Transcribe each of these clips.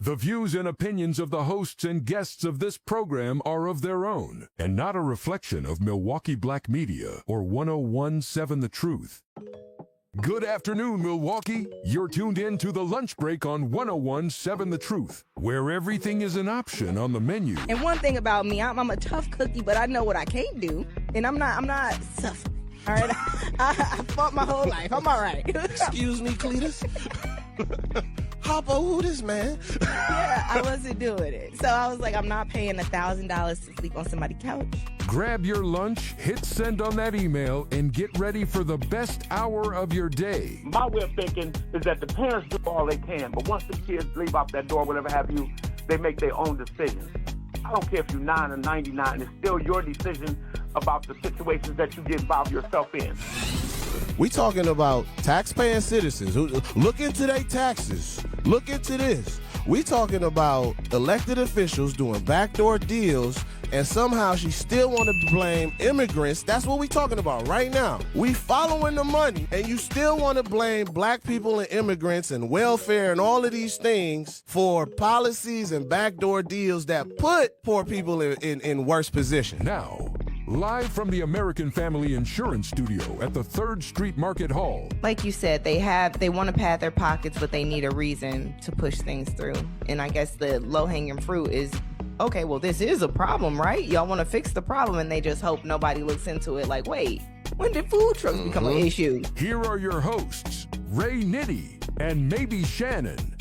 The views and opinions of the hosts and guests of this program are of their own and not a reflection of Milwaukee Black Media or 1017 The Truth. Good afternoon, Milwaukee. You're tuned in to the lunch break on 1017 The Truth, where everything is an option on the menu. And one thing about me, I'm a tough cookie, but I know what I can't do, and I'm not suffering. All right, I fought my whole life. I'm all right. Excuse me, Cletus. Hoppo, who this man? Yeah, I wasn't doing it. So I was like, I'm not paying $1,000 to sleep on somebody's couch. Grab your lunch, hit send on that email, and get ready for the best hour of your day. My way of thinking is that the parents do all they can, but once the kids leave out that door, whatever have you, they make their own decisions. I don't care if you're 9 or 99, it's still your decision about the situations that you get involved yourself in. We talking about taxpaying citizens who look into their taxes. Look into this. We talking about elected officials doing backdoor deals, and somehow she still want to blame immigrants. That's what we talking about right now. We following the money, and you still want to blame black people and immigrants and welfare and all of these things for policies and backdoor deals that put poor people in worse position. Now, live from the American Family Insurance Studio at the 3rd Street Market Hall. Like you said, they want to pad their pockets, but they need a reason to push things through. And I guess the low-hanging fruit is, okay, well, this is a problem, right? Y'all want to fix the problem, and they just hope nobody looks into it like, wait, when did food trucks become an issue? Here are your hosts, Ray Nitty and maybe Shannon.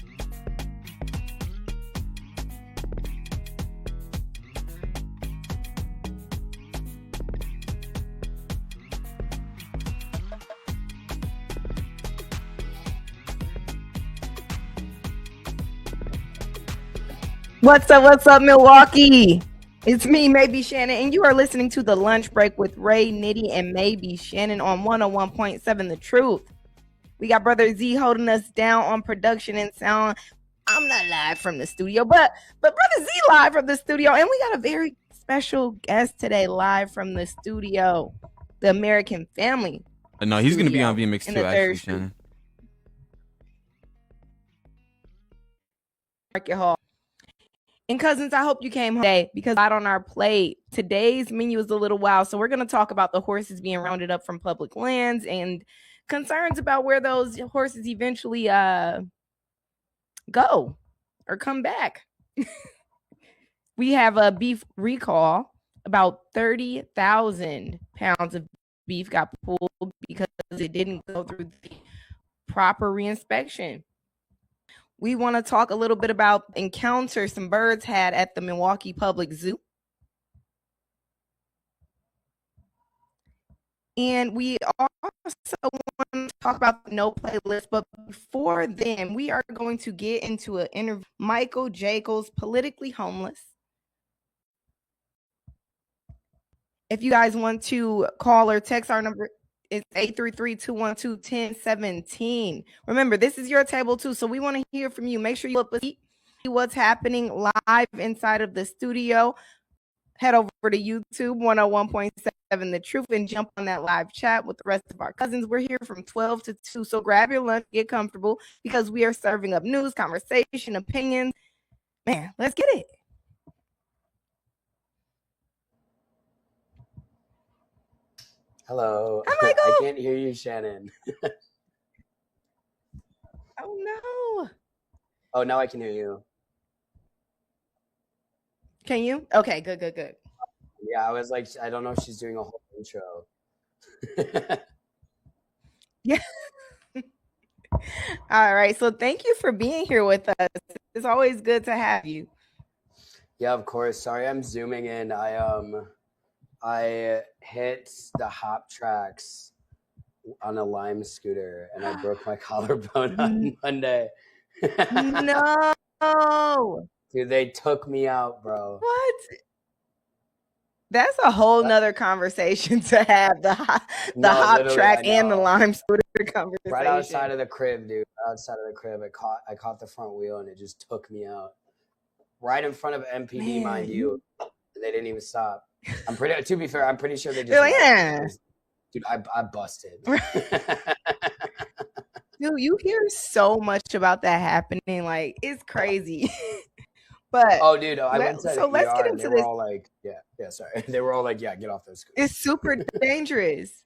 What's up, Milwaukee? It's me, Maybe Shannon, and you are listening to The Lunch Break with Ray, Nitty, and Maybe Shannon on 101.7 The Truth. We got Brother Z holding us down on production and sound. I'm not live from the studio, but Brother Z live from the studio, and we got a very special guest today live from the studio, the American Family. No, he's going to be on VMix too, actually, Shannon. Market Hall. And cousins, I hope you came home today because out on our plate, today's menu is a little wild. So we're going to talk about the horses being rounded up from public lands and concerns about where those horses eventually go or come back. We have a beef recall. About 30,000 pounds of beef got pulled because it didn't go through the proper reinspection. We want to talk a little bit about encounters some birds had at the Milwaukee Public Zoo. And we also want to talk about the no playlist. But before then, we are going to get into an interview. Michael Jaekels, politically homeless. If you guys want to call or text our number, it's 833-212-1017. Remember, this is your table too, so we want to hear from you. Make sure you see what's happening live inside of the studio. Head over to YouTube 101.7 The Truth and jump on that live chat with the rest of our cousins. We're here from 12 to 2, so grab your lunch, get comfortable, because we are serving up news, conversation, opinions. Man, let's get it. Hello. Hi, Michael. I can't hear you, Shannon. Oh, no. Oh, now I can hear you. Can you? Okay, good. Yeah, I was like, I don't know if she's doing a whole intro. Yeah. All right. So thank you for being here with us. It's always good to have you. Yeah, of course. Sorry, I'm zooming in. I hit the hop tracks on a Lime scooter and I broke my collarbone on Monday. No. Dude, they took me out, bro. What? That's a whole nother conversation to have, the hop track and the Lime scooter conversation. Right outside of the crib, dude. Right outside of the crib. I caught the front wheel and it just took me out. Right in front of MPD, mind you. They didn't even stop. To be fair, I'm pretty sure they just. Yeah. Dude, I busted. Dude, you hear so much about that happening. Like, it's crazy. But oh, dude, I went to the let's ER get and into they were this. all like, yeah, sorry. They were all like, yeah, get off those scooters. It's super dangerous.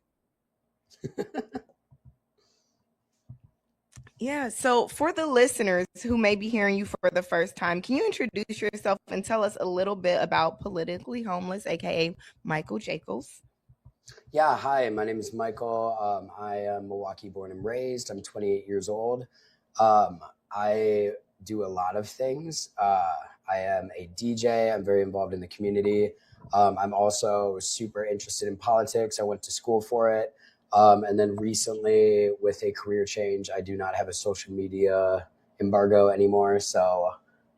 Yeah. So for the listeners who may be hearing you for the first time, can you introduce yourself and tell us a little bit about Politically Homeless, aka Michael Jaekels? Yeah, hi, my name is Michael. I am Milwaukee born and raised. I'm 28 years old. I do a lot of things. I am a DJ. I'm very involved in the community. I'm also super interested in politics. I went to school for it. And then recently, with a career change, I do not have a social media embargo anymore. So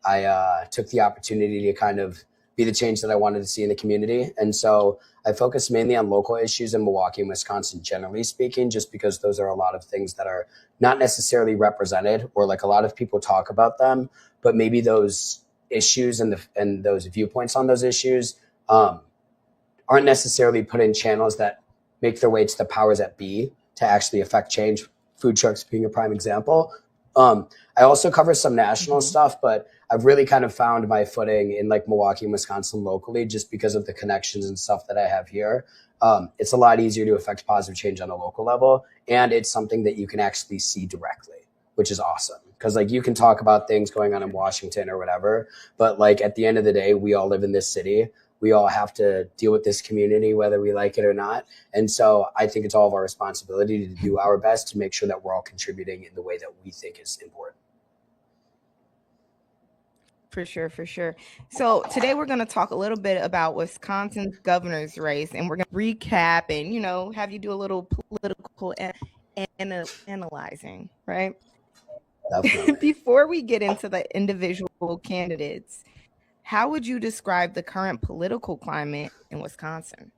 I took the opportunity to kind of be the change that I wanted to see in the community. And so I focus mainly on local issues in Milwaukee and Wisconsin, generally speaking, just because those are a lot of things that are not necessarily represented, or like a lot of people talk about them, but maybe those issues and those viewpoints on those issues aren't necessarily put in channels that make their way to the powers that be to actually affect change. Food trucks being a prime example. I also cover some national stuff, but I've really kind of found my footing in like Milwaukee and Wisconsin locally, just because of the connections and stuff that I have here. It's a lot easier to affect positive change on a local level, and it's something that you can actually see directly, which is awesome. Because like you can talk about things going on in Washington or whatever, but like at the end of the day, we all live in this city. We all have to deal with this community, whether we like it or not. And so I think it's all of our responsibility to do our best to make sure that we're all contributing in the way that we think is important. For sure, for sure. So today we're going to talk a little bit about Wisconsin's governor's race, and we're going to recap and, have you do a little political analyzing, right? Before we get into the individual candidates, how would you describe the current political climate in Wisconsin?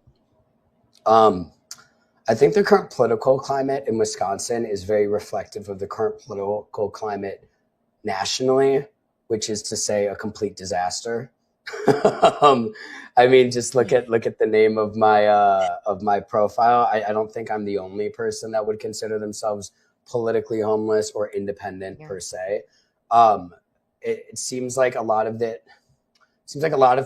I think the current political climate in Wisconsin is very reflective of the current political climate nationally, which is to say a complete disaster. I mean, just look at the name of my profile. I don't think I'm the only person that would consider themselves politically homeless or independent per se. It seems like a lot of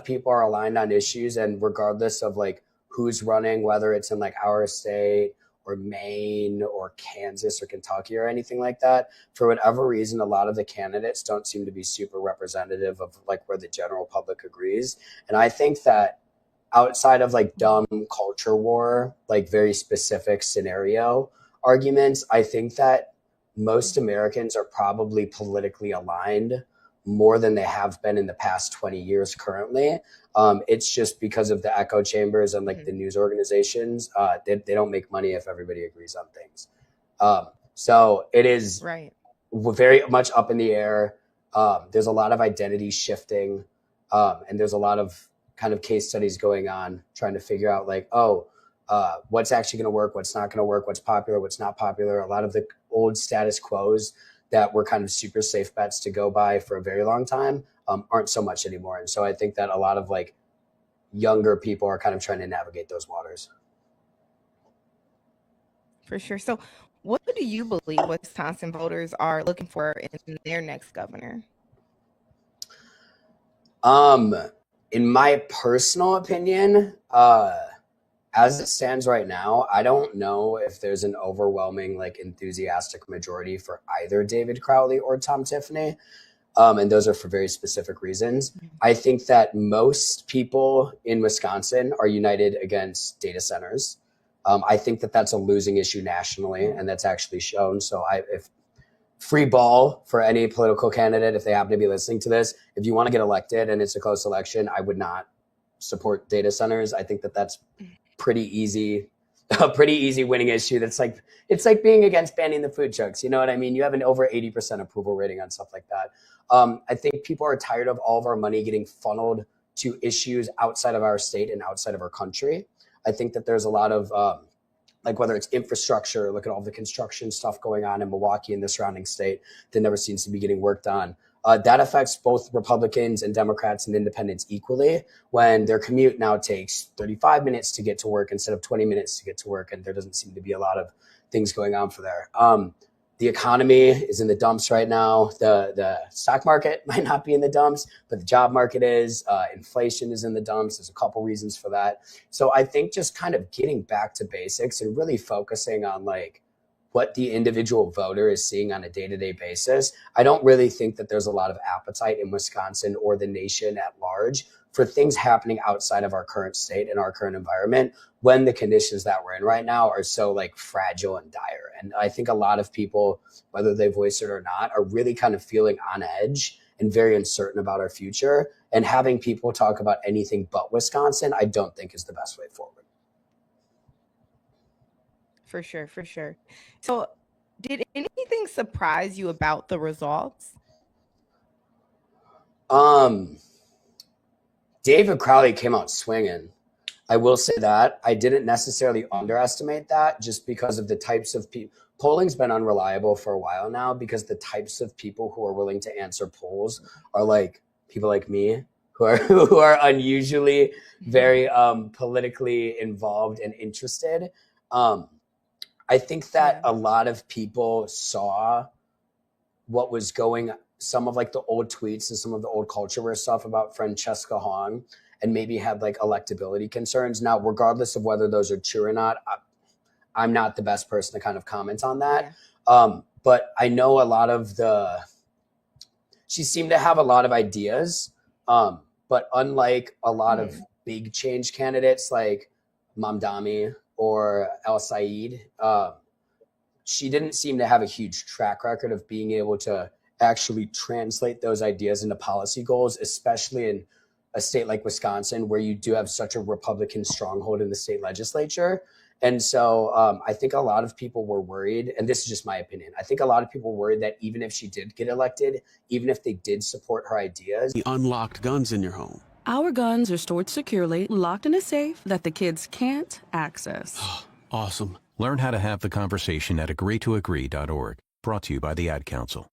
people are aligned on issues, and regardless of like who's running, whether it's in like our state or Maine or Kansas or Kentucky or anything like that, for whatever reason, a lot of the candidates don't seem to be super representative of like where the general public agrees. And I think that outside of like dumb culture war, like very specific scenario arguments, I think that most Americans are probably politically aligned more than they have been in the past 20 years currently. It's just because of the echo chambers and like the news organizations, they don't make money if everybody agrees on things. So it is very much up in the air. There's a lot of identity shifting, and there's a lot of kind of case studies going on trying to figure out like, what's actually going to work, what's not going to work, what's popular, what's not popular. A lot of the old status quos that were kind of super safe bets to go by for a very long time aren't so much anymore. And so I think that a lot of like younger people are kind of trying to navigate those waters. For sure. So what do you believe Wisconsin voters are looking for in their next governor? In my personal opinion, as it stands right now, I don't know if there's an overwhelming, like, enthusiastic majority for either David Crowley or Tom Tiffany. And those are for very specific reasons. I think that most people in Wisconsin are united against data centers. I think that that's a losing issue nationally, and that's actually shown. So if free ball for any political candidate, if they happen to be listening to this, if you want to get elected and it's a close election, I would not support data centers. I think that that's a pretty easy winning issue. It's like being against banning the food trucks. You know what I mean? You have an over 80% approval rating on stuff like that. I think people are tired of all of our money getting funneled to issues outside of our state and outside of our country. I think that there's a lot of like whether it's infrastructure, look at all the construction stuff going on in Milwaukee and the surrounding state that never seems to be getting worked on. That affects both Republicans and Democrats and independents equally when their commute now takes 35 minutes to get to work instead of 20 minutes to get to work. And there doesn't seem to be a lot of things going on for there. the economy is in the dumps right now. The stock market might not be in the dumps, but the job market is. Inflation is in the dumps. There's a couple reasons for that. So I think just kind of getting back to basics and really focusing on like what the individual voter is seeing on a day-to-day basis. I don't really think that there's a lot of appetite in Wisconsin or the nation at large for things happening outside of our current state and our current environment when the conditions that we're in right now are so like fragile and dire. And I think a lot of people, whether they voice it or not, are really kind of feeling on edge and very uncertain about our future. And having people talk about anything but Wisconsin, I don't think is the best way forward. For sure, for sure. So did anything surprise you about the results? David Crowley came out swinging. I will say that. I didn't necessarily underestimate that just because of the types of people. Polling's been unreliable for a while now because the types of people who are willing to answer polls are like people like me who are unusually very politically involved and interested. I think that a lot of people saw what was going, some of like the old tweets and some of the old culture war stuff about Francesca Hong, and maybe had like electability concerns. Now, regardless of whether those are true or not, I'm not the best person to kind of comment on that. Yeah. But I know a lot of she seemed to have a lot of ideas, but unlike a lot of big change candidates like Mamdani or El Said, she didn't seem to have a huge track record of being able to actually translate those ideas into policy goals, especially in a state like Wisconsin, where you do have such a Republican stronghold in the state legislature. And so I think a lot of people were worried, and this is just my opinion, I think a lot of people were worried that even if she did get elected, even if they did support her ideas. The unlocked guns in your home. Our guns are stored securely, locked in a safe that the kids can't access. Awesome. Learn how to have the conversation at agreetoagree.org. Brought to you by the Ad Council.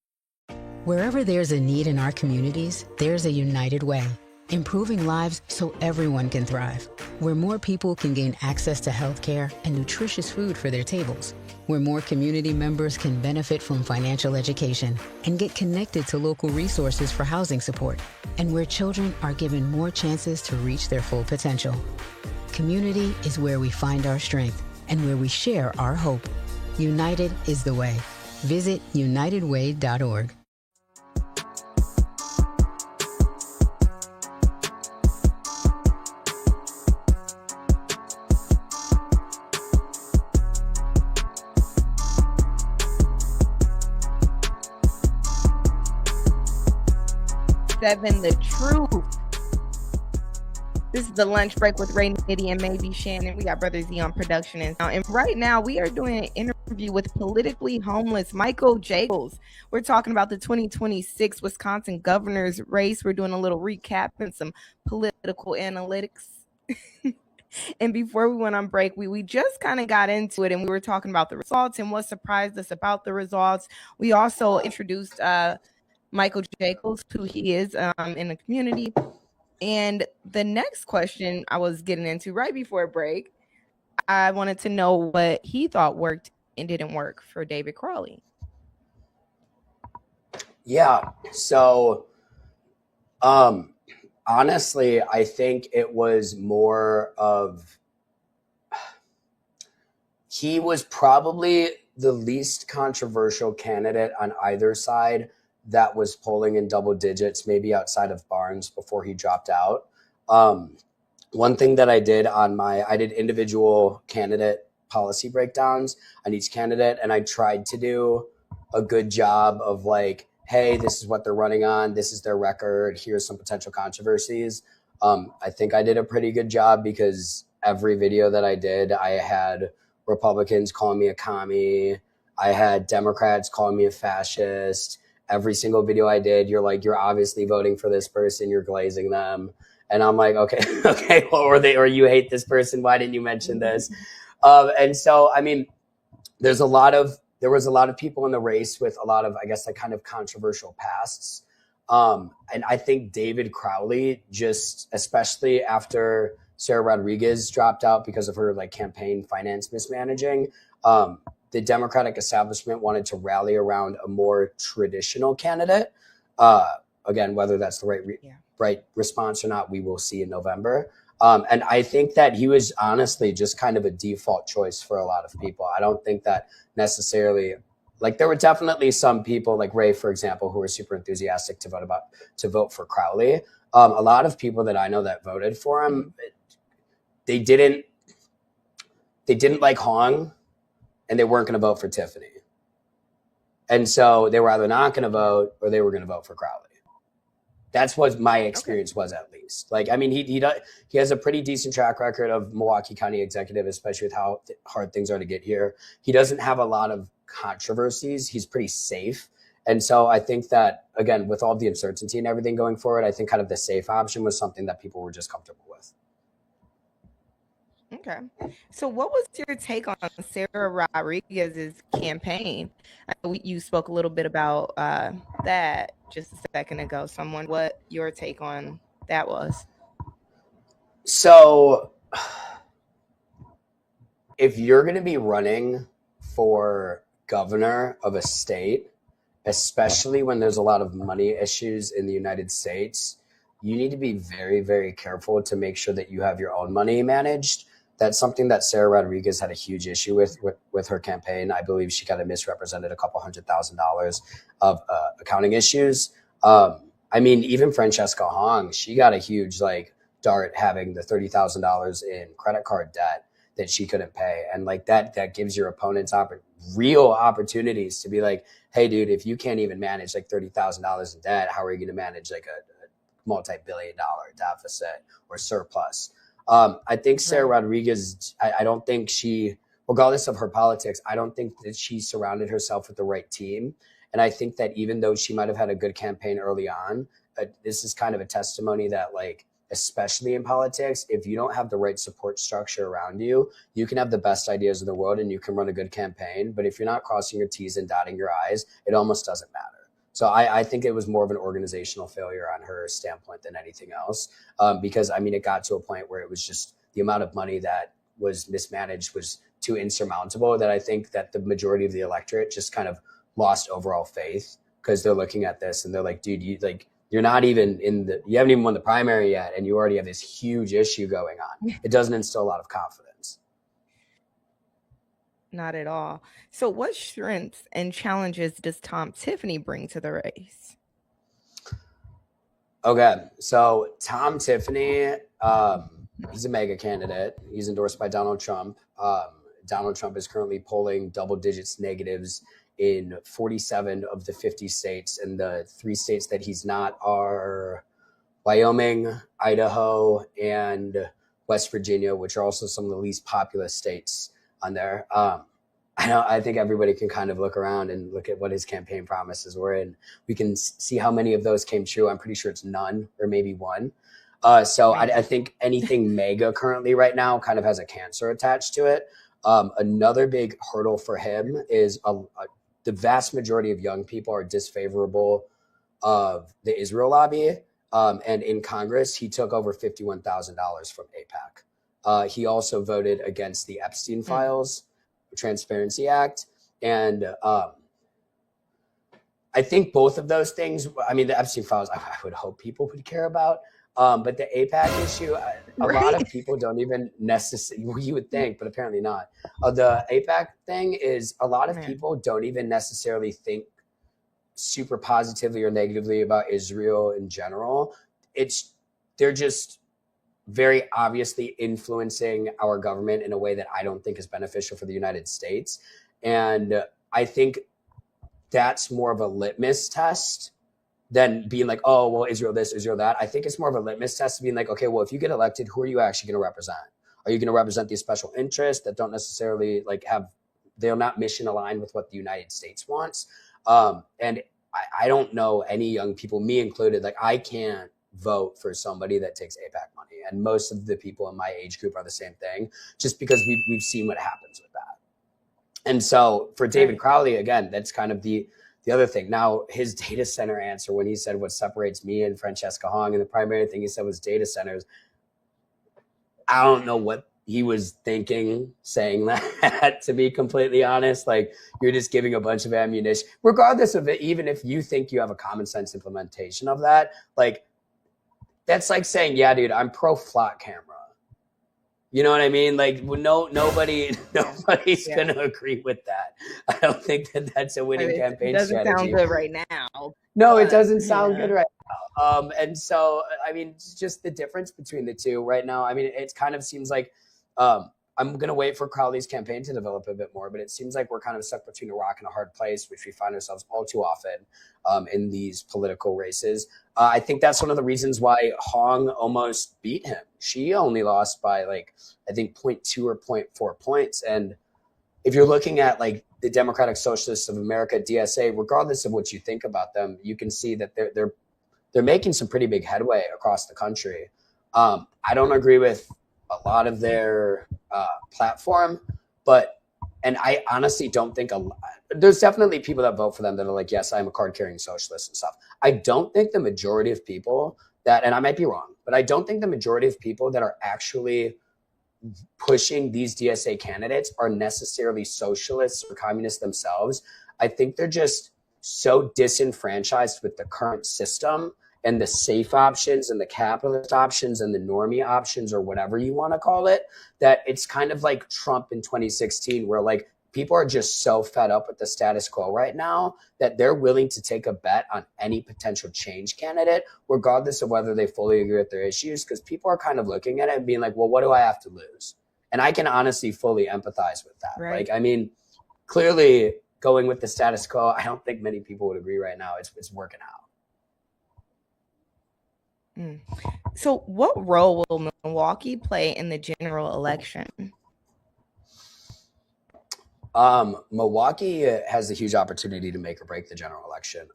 Wherever there's a need in our communities, there's a United Way. Improving lives so everyone can thrive. Where more people can gain access to healthcare and nutritious food for their tables. Where more community members can benefit from financial education and get connected to local resources for housing support. And where children are given more chances to reach their full potential. Community is where we find our strength and where we share our hope. United is the way. Visit unitedway.org. The truth. This is the lunch break with Ray, Nitty, and maybe Shannon. We got Brother Z on production, and right now we are doing an interview with politically homeless Michael Jaekels. We're talking about the 2026 Wisconsin governor's race. We're doing a little recap and some political analytics. And before we went on break, we just kind of got into it, and we were talking about the results and what surprised us about the results. We also introduced Michael Jaekels, who he is in the community. And the next question I was getting into right before break, I wanted to know what he thought worked and didn't work for David Crowley. Yeah. So, honestly, I think it was more of, he was probably the least controversial candidate on either side that was polling in double digits, maybe outside of Barnes before he dropped out. One thing that I did I did individual candidate policy breakdowns on each candidate, and I tried to do a good job of like, hey, this is what they're running on, this is their record, here's some potential controversies. I think I did a pretty good job because every video that I did, I had Republicans calling me a commie, I had Democrats calling me a fascist. Every single video I did, you're like, you're obviously voting for this person, you're glazing them. And I'm like, okay, or you hate this person, why didn't you mention this? And so, I mean, there was a lot of people in the race with a lot of, I guess, like kind of controversial pasts. And I think David Crowley, just especially after Sarah Rodriguez dropped out because of her like campaign finance mismanaging, the Democratic establishment wanted to rally around a more traditional candidate. Again, whether that's the right response or not, we will see in November. And I think that he was honestly just kind of a default choice for a lot of people. I don't think that necessarily, like, there were definitely some people like Ray, for example, who were super enthusiastic to vote for Crowley. A lot of people that I know that voted for him, they didn't like Hong, and they weren't going to vote for Tiffany. And so they were either not going to vote or they were going to vote for Crowley. That's what my experience was, at least. Like, I mean, he has a pretty decent track record of Milwaukee County executive, especially with how hard things are to get here. He doesn't have a lot of controversies. He's pretty safe. And so I think that, again, with all the uncertainty and everything going forward, I think kind of the safe option was something that people were just comfortable with. Okay. So what was your take on Sarah Rodriguez's campaign? You spoke a little bit about that just a second ago. Someone, what your take on that was? So if you're going to be running for governor of a state, especially when there's a lot of money issues in the United States, you need to be very, very careful to make sure that you have your own money managed. That's something that Sarah Rodriguez had a huge issue with her campaign. I believe she kind of misrepresented a couple $100,000 of accounting issues. I mean, even Francesca Hong, she got a huge dart having the $30,000 in credit card debt that she couldn't pay. And that gives your opponents real opportunities to be like, hey, dude, if you can't even manage $30,000 in debt, how are you going to manage a multi-billion-dollar deficit or surplus? I think Sarah Rodriguez, I don't think she, regardless of her politics, I don't think that she surrounded herself with the right team. And I think that even though she might have had a good campaign early on, this is kind of a testimony that, especially in politics, if you don't have the right support structure around you, you can have the best ideas in the world and you can run a good campaign. But if you're not crossing your T's and dotting your I's, it almost doesn't matter. So I think it was more of an organizational failure on her standpoint than anything else, because, I mean, it got to a point where it was just the amount of money that was mismanaged was too insurmountable that I think that the majority of the electorate just kind of lost overall faith, because they're looking at this and they're like, dude, you're not even you haven't even won the primary yet, and you already have this huge issue going on. It doesn't instill a lot of confidence. Not at all. So what strengths and challenges does Tom Tiffany bring to the race? Okay, so Tom Tiffany, he's a mega candidate. He's endorsed by Donald Trump. Donald Trump is currently polling double digits negatives in 47 of the 50 states. And the 3 states that he's not are Wyoming, Idaho, and West Virginia, which are also some of the least populous states on there. I think everybody can kind of look around and look at what his campaign promises were, and we can see how many of those came true. I'm pretty sure it's none or maybe one. So I think anything mega currently right now kind of has a cancer attached to it. Another big hurdle for him is the vast majority of young people are disfavorable of the Israel lobby. And in Congress, he took over $51,000 from AIPAC. He also voted against the Epstein files, Transparency Act. And I think both of those things, I mean, the Epstein files, I would hope people would care about. But the AIPAC issue, a lot of people don't even necessarily, you would think, but apparently not. The AIPAC thing is a lot of people don't even necessarily think super positively or negatively about Israel in general. They're just very obviously influencing our government in a way that I don't think is beneficial for the United States. And I think that's more of a litmus test than being like, oh, well, Israel this, Israel that. I think it's more of a litmus test to being like, okay, well, if you get elected, who are you actually going to represent? Are you going to represent these special interests that don't necessarily they're not mission aligned with what the United States wants? And I don't know any young people, me included, I can't vote for somebody that takes AIPAC money. And most of the people in my age group are the same thing, just because we've seen what happens with that. And so for David Crowley, again, that's kind of the other thing. Now, his data center answer, when he said what separates me and Francesca Hong, and the primary thing he said was data centers, I don't know what he was thinking saying that, to be completely honest. Like, you're just giving a bunch of ammunition, regardless of it, even if you think you have a common sense implementation of that. Like, that's like saying, yeah, dude, I'm pro flock camera. You know what I mean? Like, nobody's going to agree with that. I don't think that that's a winning campaign strategy. It doesn't sound good right now. No, it doesn't sound good right now. And so, I mean, it's just the difference between the two right now. I mean, it kind of seems like I'm going to wait for Crowley's campaign to develop a bit more, but it seems like we're kind of stuck between a rock and a hard place, which we find ourselves all too often in these political races. I think that's one of the reasons why Hong almost beat him. She only lost by like, I think 0.2 or 0.4 points. And if you're looking at like the Democratic Socialists of America, DSA, regardless of what you think about them, you can see that they're making some pretty big headway across the country. I don't agree with a lot of their platform, and I honestly don't think there's definitely people that vote for them that are like, yes, I'm a card carrying socialist and stuff. I don't think the majority of people that, and I might be wrong, but I don't think the majority of people that are actually pushing these DSA candidates are necessarily socialists or communists themselves. I think they're just so disenfranchised with the current system and the safe options and the capitalist options and the normie options, or whatever you want to call it, that it's kind of like Trump in 2016, where like people are just so fed up with the status quo right now that they're willing to take a bet on any potential change candidate, regardless of whether they fully agree with their issues, because people are kind of looking at it and being like, well, what do I have to lose? And I can honestly fully empathize with that. Right. Like, I mean, clearly going with the status quo, I don't think many people would agree right now. It's working out. So what role will Milwaukee play in the general election? Milwaukee has a huge opportunity to make or break the general election.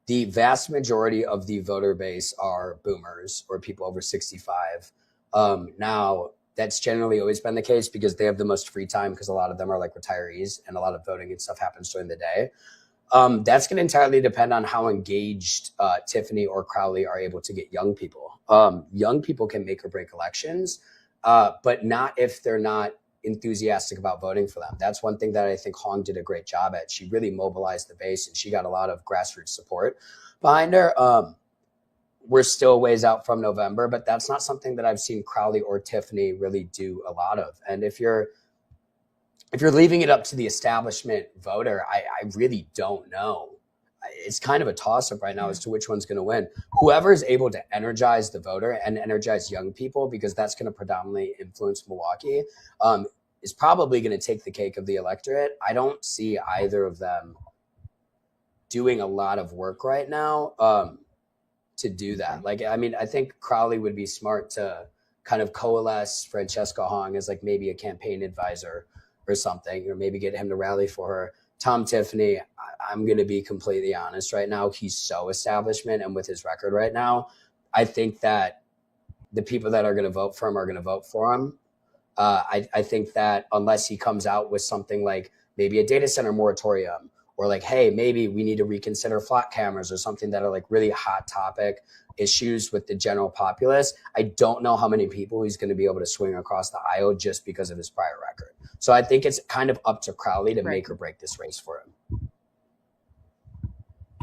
The vast majority of the voter base are boomers or people over 65. Now, that's generally always been the case because they have the most free time, because a lot of them are like retirees and a lot of voting and stuff happens during the day. That's going to entirely depend on how engaged Tiffany or Crowley are able to get young people. Young people can make or break elections, but not if they're not enthusiastic about voting for them. That's one thing that I think Hong did a great job at. She really mobilized the base and she got a lot of grassroots support behind her. We're still ways out from November, but that's not something that I've seen Crowley or Tiffany really do a lot of. And if you're leaving it up to the establishment voter, I really don't know. It's kind of a toss-up right now as to which one's going to win. Whoever is able to energize the voter and energize young people, because that's going to predominantly influence Milwaukee, is probably going to take the cake of the electorate. I don't see either of them doing a lot of work right now to do that. Like, I mean, I think Crowley would be smart to kind of coalesce Francesca Hong as like maybe a campaign advisor or something, or maybe get him to rally for her. Tom Tiffany, I'm going to be completely honest right now. He's so establishment, and with his record right now, I think that the people that are going to vote for him are going to vote for him. I think that unless he comes out with something like maybe a data center moratorium, or like, hey, maybe we need to reconsider flock cameras, or something that are like really hot topic issues with the general populace, I don't know how many people he's going to be able to swing across the aisle just because of his prior record. So I think it's kind of up to Crowley to make or break this race for him.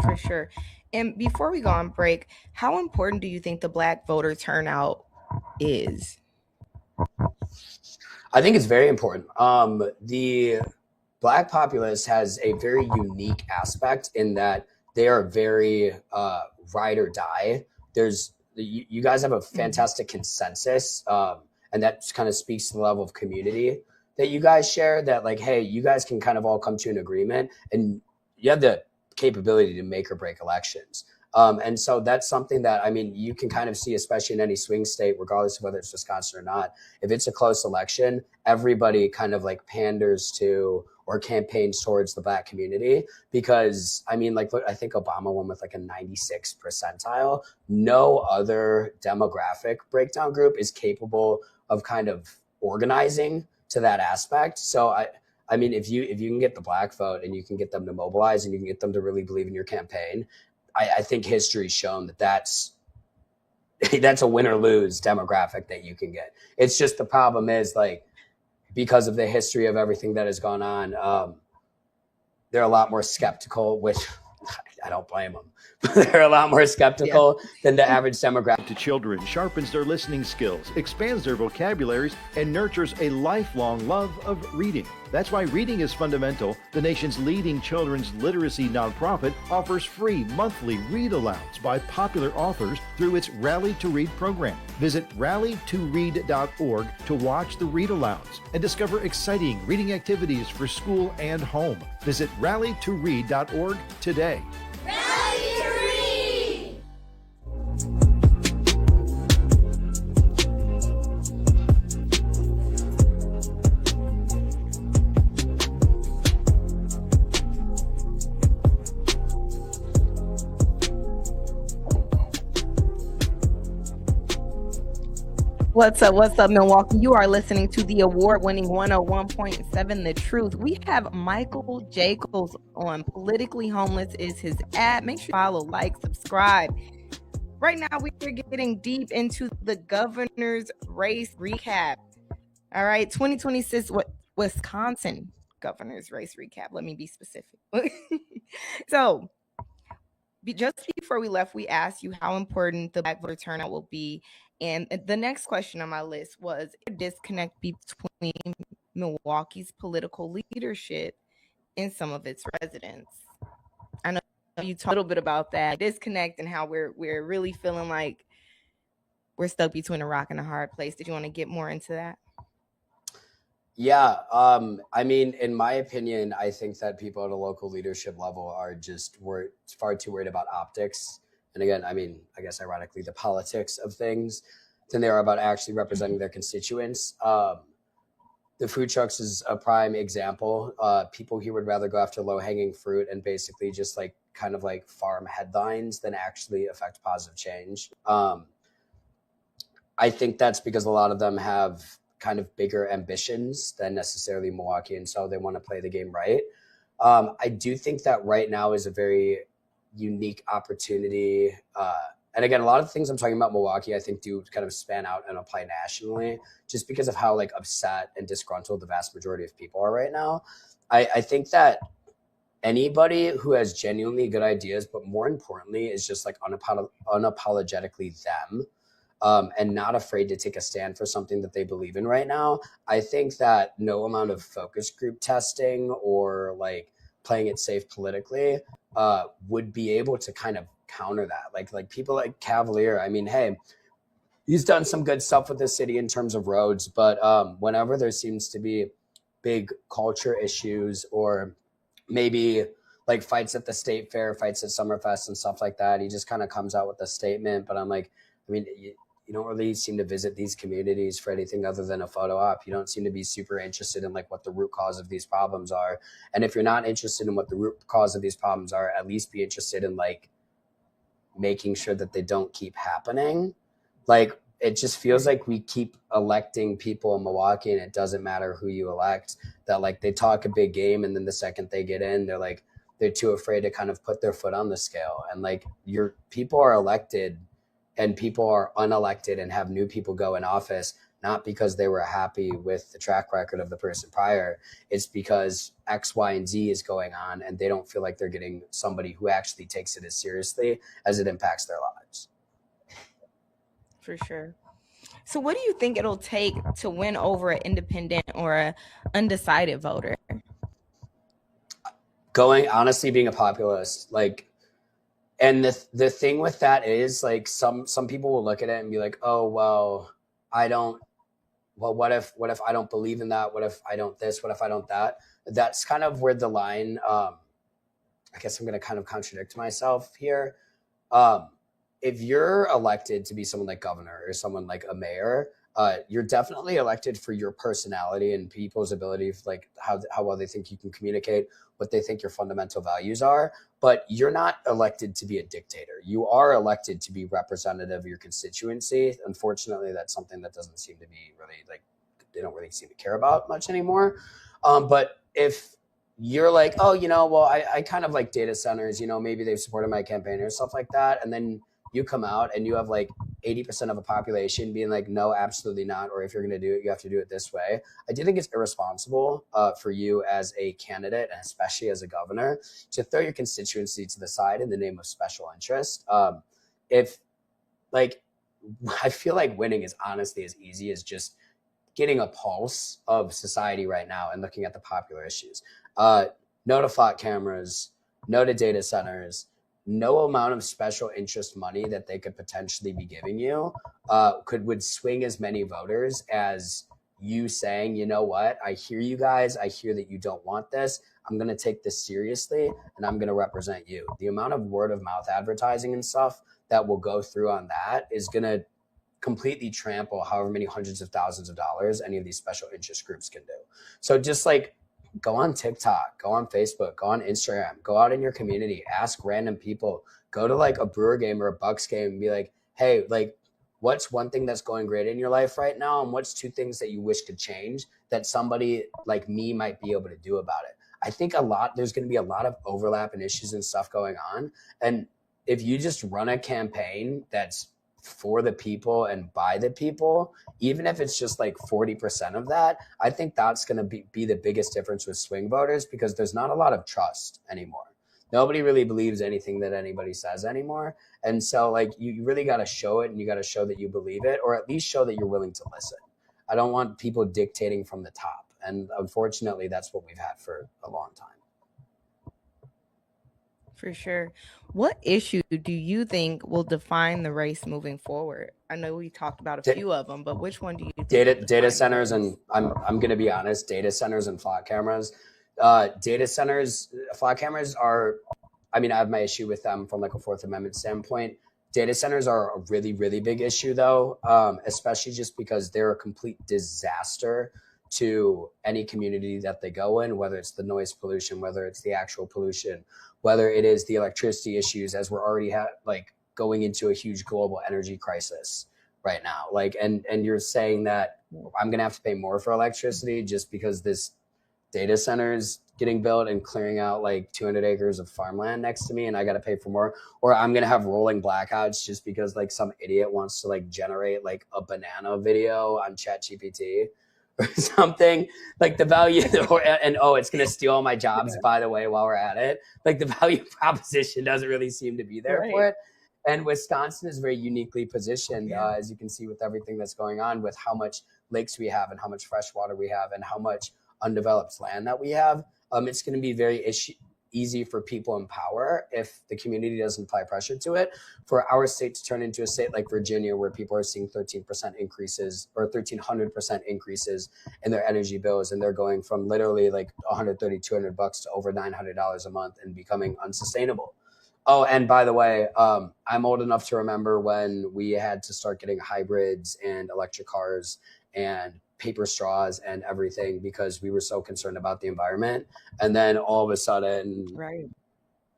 For sure. And before we go on break, how important do you think the Black voter turnout is? I think it's very important. The Black populace has a very unique aspect in that they are very ride or die. You guys have a fantastic consensus, and that kind of speaks to the level of community that you guys share, that like, hey, you guys can kind of all come to an agreement, and you have the capability to make or break elections. And so that's something that, I mean, you can kind of see, especially in any swing state, regardless of whether it's Wisconsin or not. If it's a close election, everybody kind of like panders to or campaigns towards the Black community, because I mean, like, look, I think Obama won with like a 96 percentile. No other demographic breakdown group is capable of kind of organizing to that aspect. So I mean, if you can get the Black vote and you can get them to mobilize and you can get them to really believe in your campaign, I think history's shown that that's that's a win or lose demographic that you can get. It's just the problem is like, because of the history of everything that has gone on, they're a lot more skeptical, which I don't blame them. They're a lot more skeptical than the average demographic. To children sharpens their listening skills, expands their vocabularies, and nurtures a lifelong love of reading. That's why reading is fundamental. The nation's leading children's literacy nonprofit offers free monthly read-alouds by popular authors through its Rally to Read program. Visit rallytoread.org to watch the read-alouds and discover exciting reading activities for school and home. Visit rallytoread.org today. Rally to read! What's up, Milwaukee? You are listening to the award-winning 101.7 The Truth. We have Michael Jaekels on. Politically Homeless is his ad. Make sure you follow, like, subscribe. Right now, we are getting deep into the governor's race recap. All right, 2026 Wisconsin governor's race recap. Let me be specific. So, just before we left, we asked you how important the Black voter turnout will be. And the next question on my list was a disconnect between Milwaukee's political leadership and some of its residents. I know you talked a little bit about that disconnect and how we're really feeling like we're stuck between a rock and a hard place. Did you want to get more into that? Yeah. I mean, in my opinion, I think that people at a local leadership level are far too worried about optics. And again, I mean, I guess ironically, the politics of things than they are about actually representing their constituents. The food trucks is a prime example. People here would rather go after low-hanging fruit and basically just like kind of like farm headlines than actually affect positive change. I think that's because a lot of them have kind of bigger ambitions than necessarily Milwaukee, and so they want to play the game right. I do think that right now is a very unique opportunity. And again, a lot of the things I'm talking about Milwaukee, I think do kind of span out and apply nationally just because of how like upset and disgruntled the vast majority of people are right now. I think that anybody who has genuinely good ideas, but more importantly is just like unapologetically them, and not afraid to take a stand for something that they believe in right now. I think that no amount of focus group testing or like playing it safe politically would be able to kind of counter that. Like people like Cavalier, I mean, hey, he's done some good stuff with the city in terms of roads, but whenever there seems to be big culture issues or maybe like fights at the state fair, fights at Summerfest and stuff like that, he just kind of comes out with a statement. But I'm like, I mean, you don't really seem to visit these communities for anything other than a photo op. You don't seem to be super interested in like what the root cause of these problems are. And if you're not interested in what the root cause of these problems are, at least be interested in like making sure that they don't keep happening. Like, it just feels like we keep electing people in Milwaukee and it doesn't matter who you elect, that like they talk a big game and then the second they get in, they're too afraid to kind of put their foot on the scale. And like your people are elected and people are unelected and have new people go in office, not because they were happy with the track record of the person prior. It's because X, Y, and Z is going on and they don't feel like they're getting somebody who actually takes it as seriously as it impacts their lives. For sure. So what do you think it'll take to win over an independent or an undecided voter? Honestly, being a populist, like, and the thing with that is like some people will look at it and be like, oh, well, what if I don't believe in that? What if I don't this? What if I don't that? That's kind of where the line, I guess I'm going to kind of contradict myself here. If you're elected to be someone like governor or someone like a mayor, you're definitely elected for your personality and people's ability, like how well they think you can communicate, what they think your fundamental values are. But you're not elected to be a dictator. You are elected to be representative of your constituency. Unfortunately, that's something that doesn't seem to be really like, they don't really seem to care about much anymore. But if you're like, oh, well, I kind of like data centers, maybe they've supported my campaign or stuff like that. And then you come out and you have like 80% of a population being like, no, absolutely not. Or if you're going to do it, you have to do it this way. I do think it's irresponsible for you as a candidate, and especially as a governor, to throw your constituency to the side in the name of special interest. I feel like winning is honestly as easy as just getting a pulse of society right now and looking at the popular issues. No to flat cameras, no to data centers, no amount of special interest money that they could potentially be giving you would swing as many voters as you saying, you know what, I hear you guys. I hear that you don't want this. I'm going to take this seriously and I'm going to represent you. The amount of word of mouth advertising and stuff that will go through on that is going to completely trample however many hundreds of thousands of dollars any of these special interest groups can do. So just like, go on TikTok, go on Facebook, go on Instagram, go out in your community, ask random people, go to like a Brewer game or a Bucks game and be like, hey, like, what's one thing that's going great in your life right now? And what's two things that you wish could change that somebody like me might be able to do about it? I think there's going to be a lot of overlap and issues and stuff going on. And if you just run a campaign that's for the people and by the people, even if it's just like 40% of that, I think that's going to be the biggest difference with swing voters, because there's not a lot of trust anymore. Nobody really believes anything that anybody says anymore. And so like you really got to show it, and you got to show that you believe it, or at least show that you're willing to listen. I don't want people dictating from the top. And unfortunately, that's what we've had for a long time. For sure. What issue do you think will define the race moving forward? I know we talked about a few of them, but which one do you think? Data centers, and I'm going to be honest, data centers and flat cameras. Data centers, flat cameras are, I mean, I have my issue with them from like a Fourth Amendment standpoint. Data centers are a really, really big issue though, especially just because they're a complete disaster to any community that they go in, whether it's the noise pollution, whether it's the actual pollution, whether it is the electricity issues, as we're already going into a huge global energy crisis right now. Like, and you're saying that I'm going to have to pay more for electricity just because this data center is getting built and clearing out like 200 acres of farmland next to me, and I got to pay for more, or I'm going to have rolling blackouts just because like some idiot wants to like generate like a banana video on ChatGPT or something. Like the value, it's going to steal all my jobs, by the way, while we're at it. Like the value proposition doesn't really seem to be there for it. And Wisconsin is very uniquely positioned, as you can see with everything that's going on, with how much lakes we have and how much fresh water we have and how much undeveloped land that we have. It's going to be very easy for people in power, if the community doesn't apply pressure to it, for our state to turn into a state like Virginia, where people are seeing 13% increases or 1,300% increases in their energy bills. And they're going from literally like $130, $200 to over $900 a month and becoming unsustainable. Oh, and by the way, I'm old enough to remember when we had to start getting hybrids and electric cars and paper straws and everything because we were so concerned about the environment. And then all of a sudden,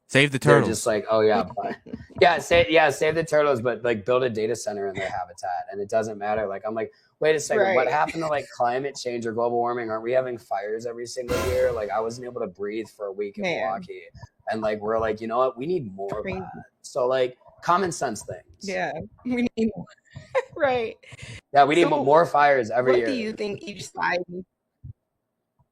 save the turtles. They're just like, oh yeah, save the turtles, but like build a data center in their habitat, and it doesn't matter. Like I'm like, wait a second, what happened to like climate change or global warming? Aren't we having fires every single year? Like I wasn't able to breathe for a week in Milwaukee, and like we're like, you know what, we need more of that. So like common sense things. Yeah, we need more. Yeah, we need more fires every year. What do you think each side?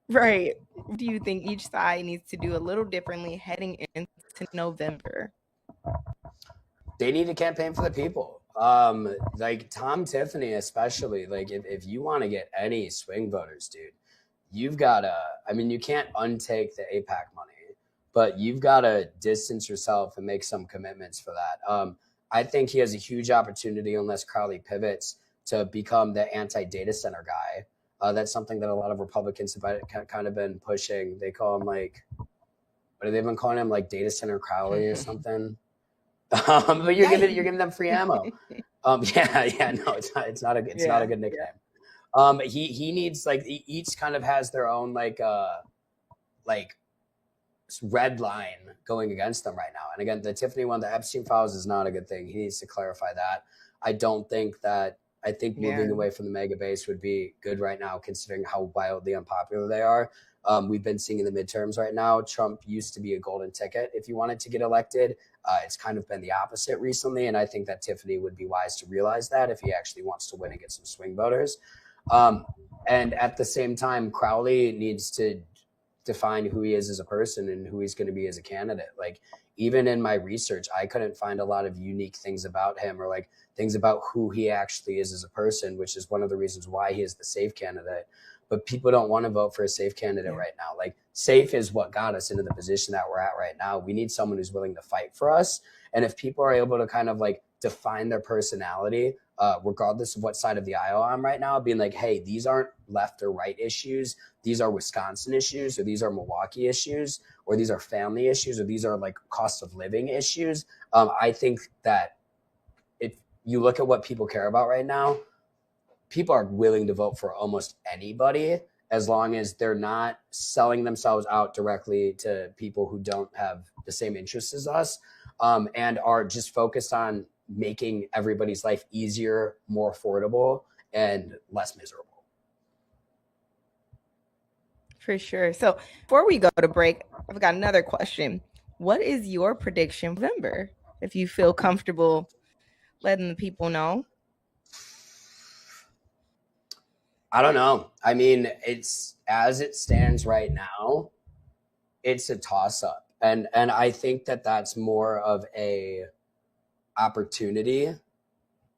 What do you think each side needs to do a little differently heading into November? They need to campaign for the people. Like Tom Tiffany, especially. Like if you want to get any swing voters, dude, you've got to. I mean, you can't untake the APAC money, but you've got to distance yourself and make some commitments for that. I think he has a huge opportunity, unless Crowley pivots, to become the anti-data center guy. That's something that a lot of Republicans have kind of been pushing. They call him like, what have they been calling him? Like data center Crowley or something. But you're giving them free ammo. No, it's not a good nickname. He needs, like, each kind of has their own like red line going against them right now. And again, the Tiffany one, the Epstein files, is not a good thing. He needs to clarify that. I think moving away from the mega base would be good right now, considering how wildly unpopular they are. We've been seeing in the midterms right now. Trump used to be a golden ticket if you wanted to get elected. It's kind of been the opposite recently, and I think that Tiffany would be wise to realize that if he actually wants to win and get some swing voters. And at the same time, Crowley needs to define who he is as a person and who he's going to be as a candidate. Like, even in my research, I couldn't find a lot of unique things about him or like things about who he actually is as a person, which is one of the reasons why he is the safe candidate. But people don't want to vote for a safe candidate right now. Like, safe is what got us into the position that we're at right now. We need someone who's willing to fight for us. And if people are able to kind of like define their personality, regardless of what side of the aisle I'm right now, being like, hey, these aren't left or right issues. These are Wisconsin issues, or these are Milwaukee issues, or these are family issues, or these are like cost of living issues. I think that if you look at what people care about right now, people are willing to vote for almost anybody as long as they're not selling themselves out directly to people who don't have the same interests as us, and are just focused on making everybody's life easier, more affordable, and less miserable. For sure. So before we go to break, I've got another question. What is your prediction for November? If you feel comfortable letting the people know. I don't know. I mean, it's as it stands right now, it's a toss-up. And I think that that's more of a opportunity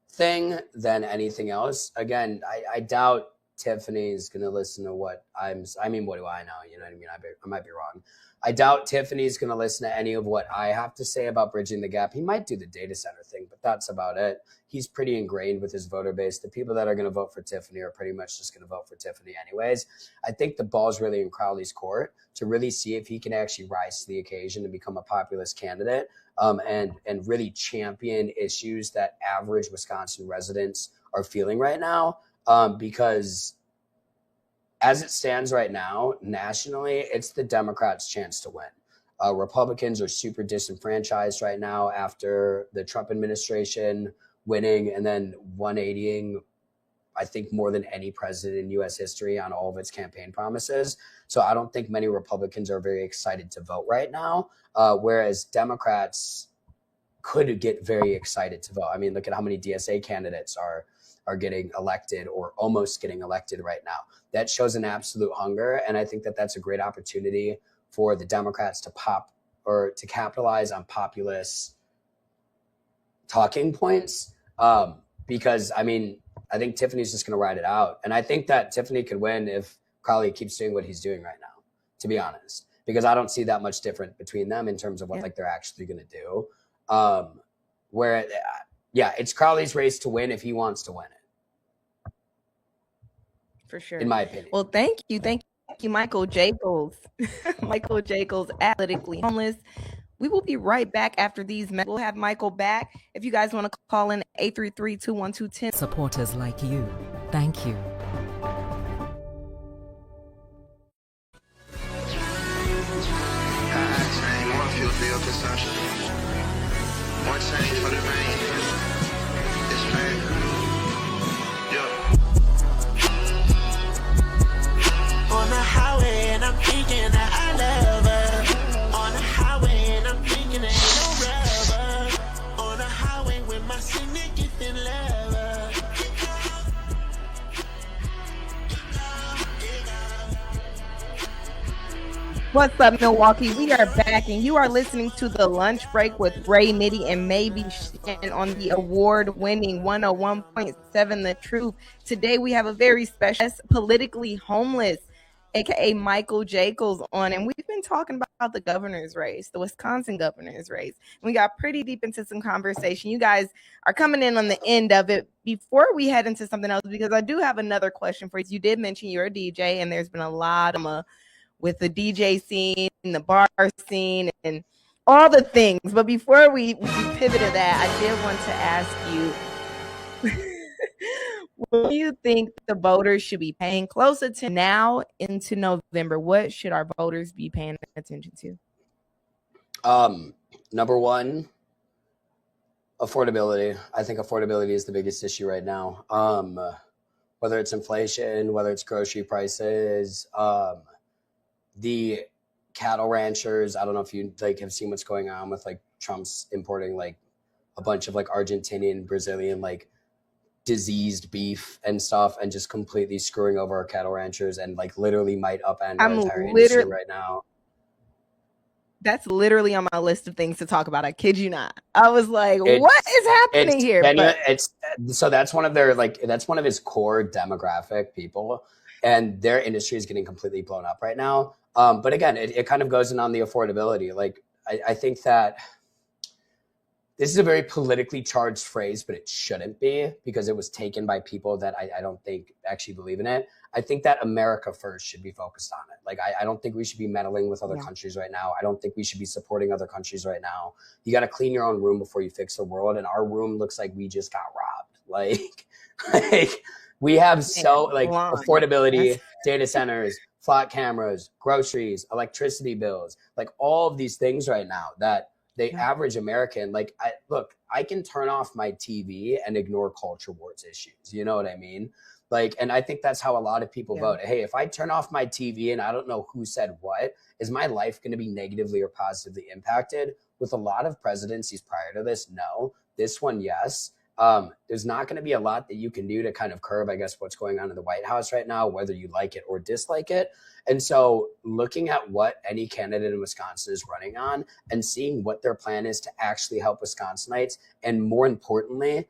thing than anything else. Again, I doubt Tiffany's going to listen to what what do I know? You know what I mean? I might be wrong. I doubt Tiffany's going to listen to any of what I have to say about bridging the gap. He might do the data center thing, but that's about it. He's pretty ingrained with his voter base. The people that are going to vote for Tiffany are pretty much just going to vote for Tiffany anyways. I think the ball's really in Crowley's court to really see if he can actually rise to the occasion and become a populist candidate, and really champion issues that average Wisconsin residents are feeling right now. Because as it stands right now, nationally, it's the Democrats' chance to win. Republicans are super disenfranchised right now after the Trump administration winning and then 180ing, I think, more than any president in U.S. history on all of its campaign promises. So I don't think many Republicans are very excited to vote right now, whereas Democrats could get very excited to vote. I mean, look at how many DSA candidates are getting elected or almost getting elected right now. That shows an absolute hunger. And I think that that's a great opportunity for the Democrats to capitalize on populist talking points. Because I mean, I think Tiffany's just going to ride it out. And I think that Tiffany could win if Crowley keeps doing what he's doing right now, to be honest, because I don't see that much different between them in terms of what like they're actually going to do. It's Crowley's race to win if he wants to win it. For sure. In my opinion. Well, thank you, Michael Jaekels. Michael Jaekels, Athletically Homeless. We will be right back after these. We'll have Michael back. If you guys want to call in 833-212-10. Supporters like you, thank you. More change for the rain. It's pain. On the highway and I'm thinking that I love her. On the highway and I'm thinking that ain't no rubber. On the highway with my significant lover. What's up, Milwaukee? We are back, and you are listening to The Lunch Break with Ray, Nitty, and maybe Shannon on the award-winning 101.7 The Truth. Today, we have a very special politically homeless, aka Michael Jaekels, on, and we've been talking about the governor's race, the Wisconsin governor's race. We got pretty deep into some conversation. You guys are coming in on the end of it. Before we head into something else, because I do have another question for you. You did mention you're a DJ, and there's been a lot of with the DJ scene, the bar scene, and all the things. But before we pivot to that, I did want to ask you, what do you think the voters should be paying close attention now into November? What should our voters be paying attention to? Number one, affordability. I think affordability is the biggest issue right now. Whether it's inflation, whether it's grocery prices, the cattle ranchers. I don't know if you like have seen what's going on with like Trump's importing like a bunch of like Argentinian, Brazilian, like diseased beef and stuff, and just completely screwing over our cattle ranchers and like literally might upend our entire industry right now. That's literally on my list of things to talk about. I kid you not. I was like, what is happening here? So that's one of their that's one of his core demographic people, and their industry is getting completely blown up right now. But again, it kind of goes in on the affordability. Like I think that this is a very politically charged phrase, but it shouldn't be, because it was taken by people that I don't think actually believe in it. I think that America first should be focused on it. Like, I don't think we should be meddling with other countries right now. I don't think we should be supporting other countries right now. You got to clean your own room before you fix the world. And our room looks like we just got robbed. Like we have affordability, data centers, flat cameras, groceries, electricity bills, like all of these things right now that the average American, like, I can turn off my TV and ignore culture wars issues. You know what I mean? Like, and I think that's how a lot of people vote. Hey, if I turn off my TV and I don't know who said what, is my life going to be negatively or positively impacted? With a lot of presidencies prior to this, no. This one, yes. There's not going to be a lot that you can do to kind of curb, I guess, what's going on in the White House right now, whether you like it or dislike it. And so looking at what any candidate in Wisconsin is running on and seeing what their plan is to actually help Wisconsinites, and more importantly,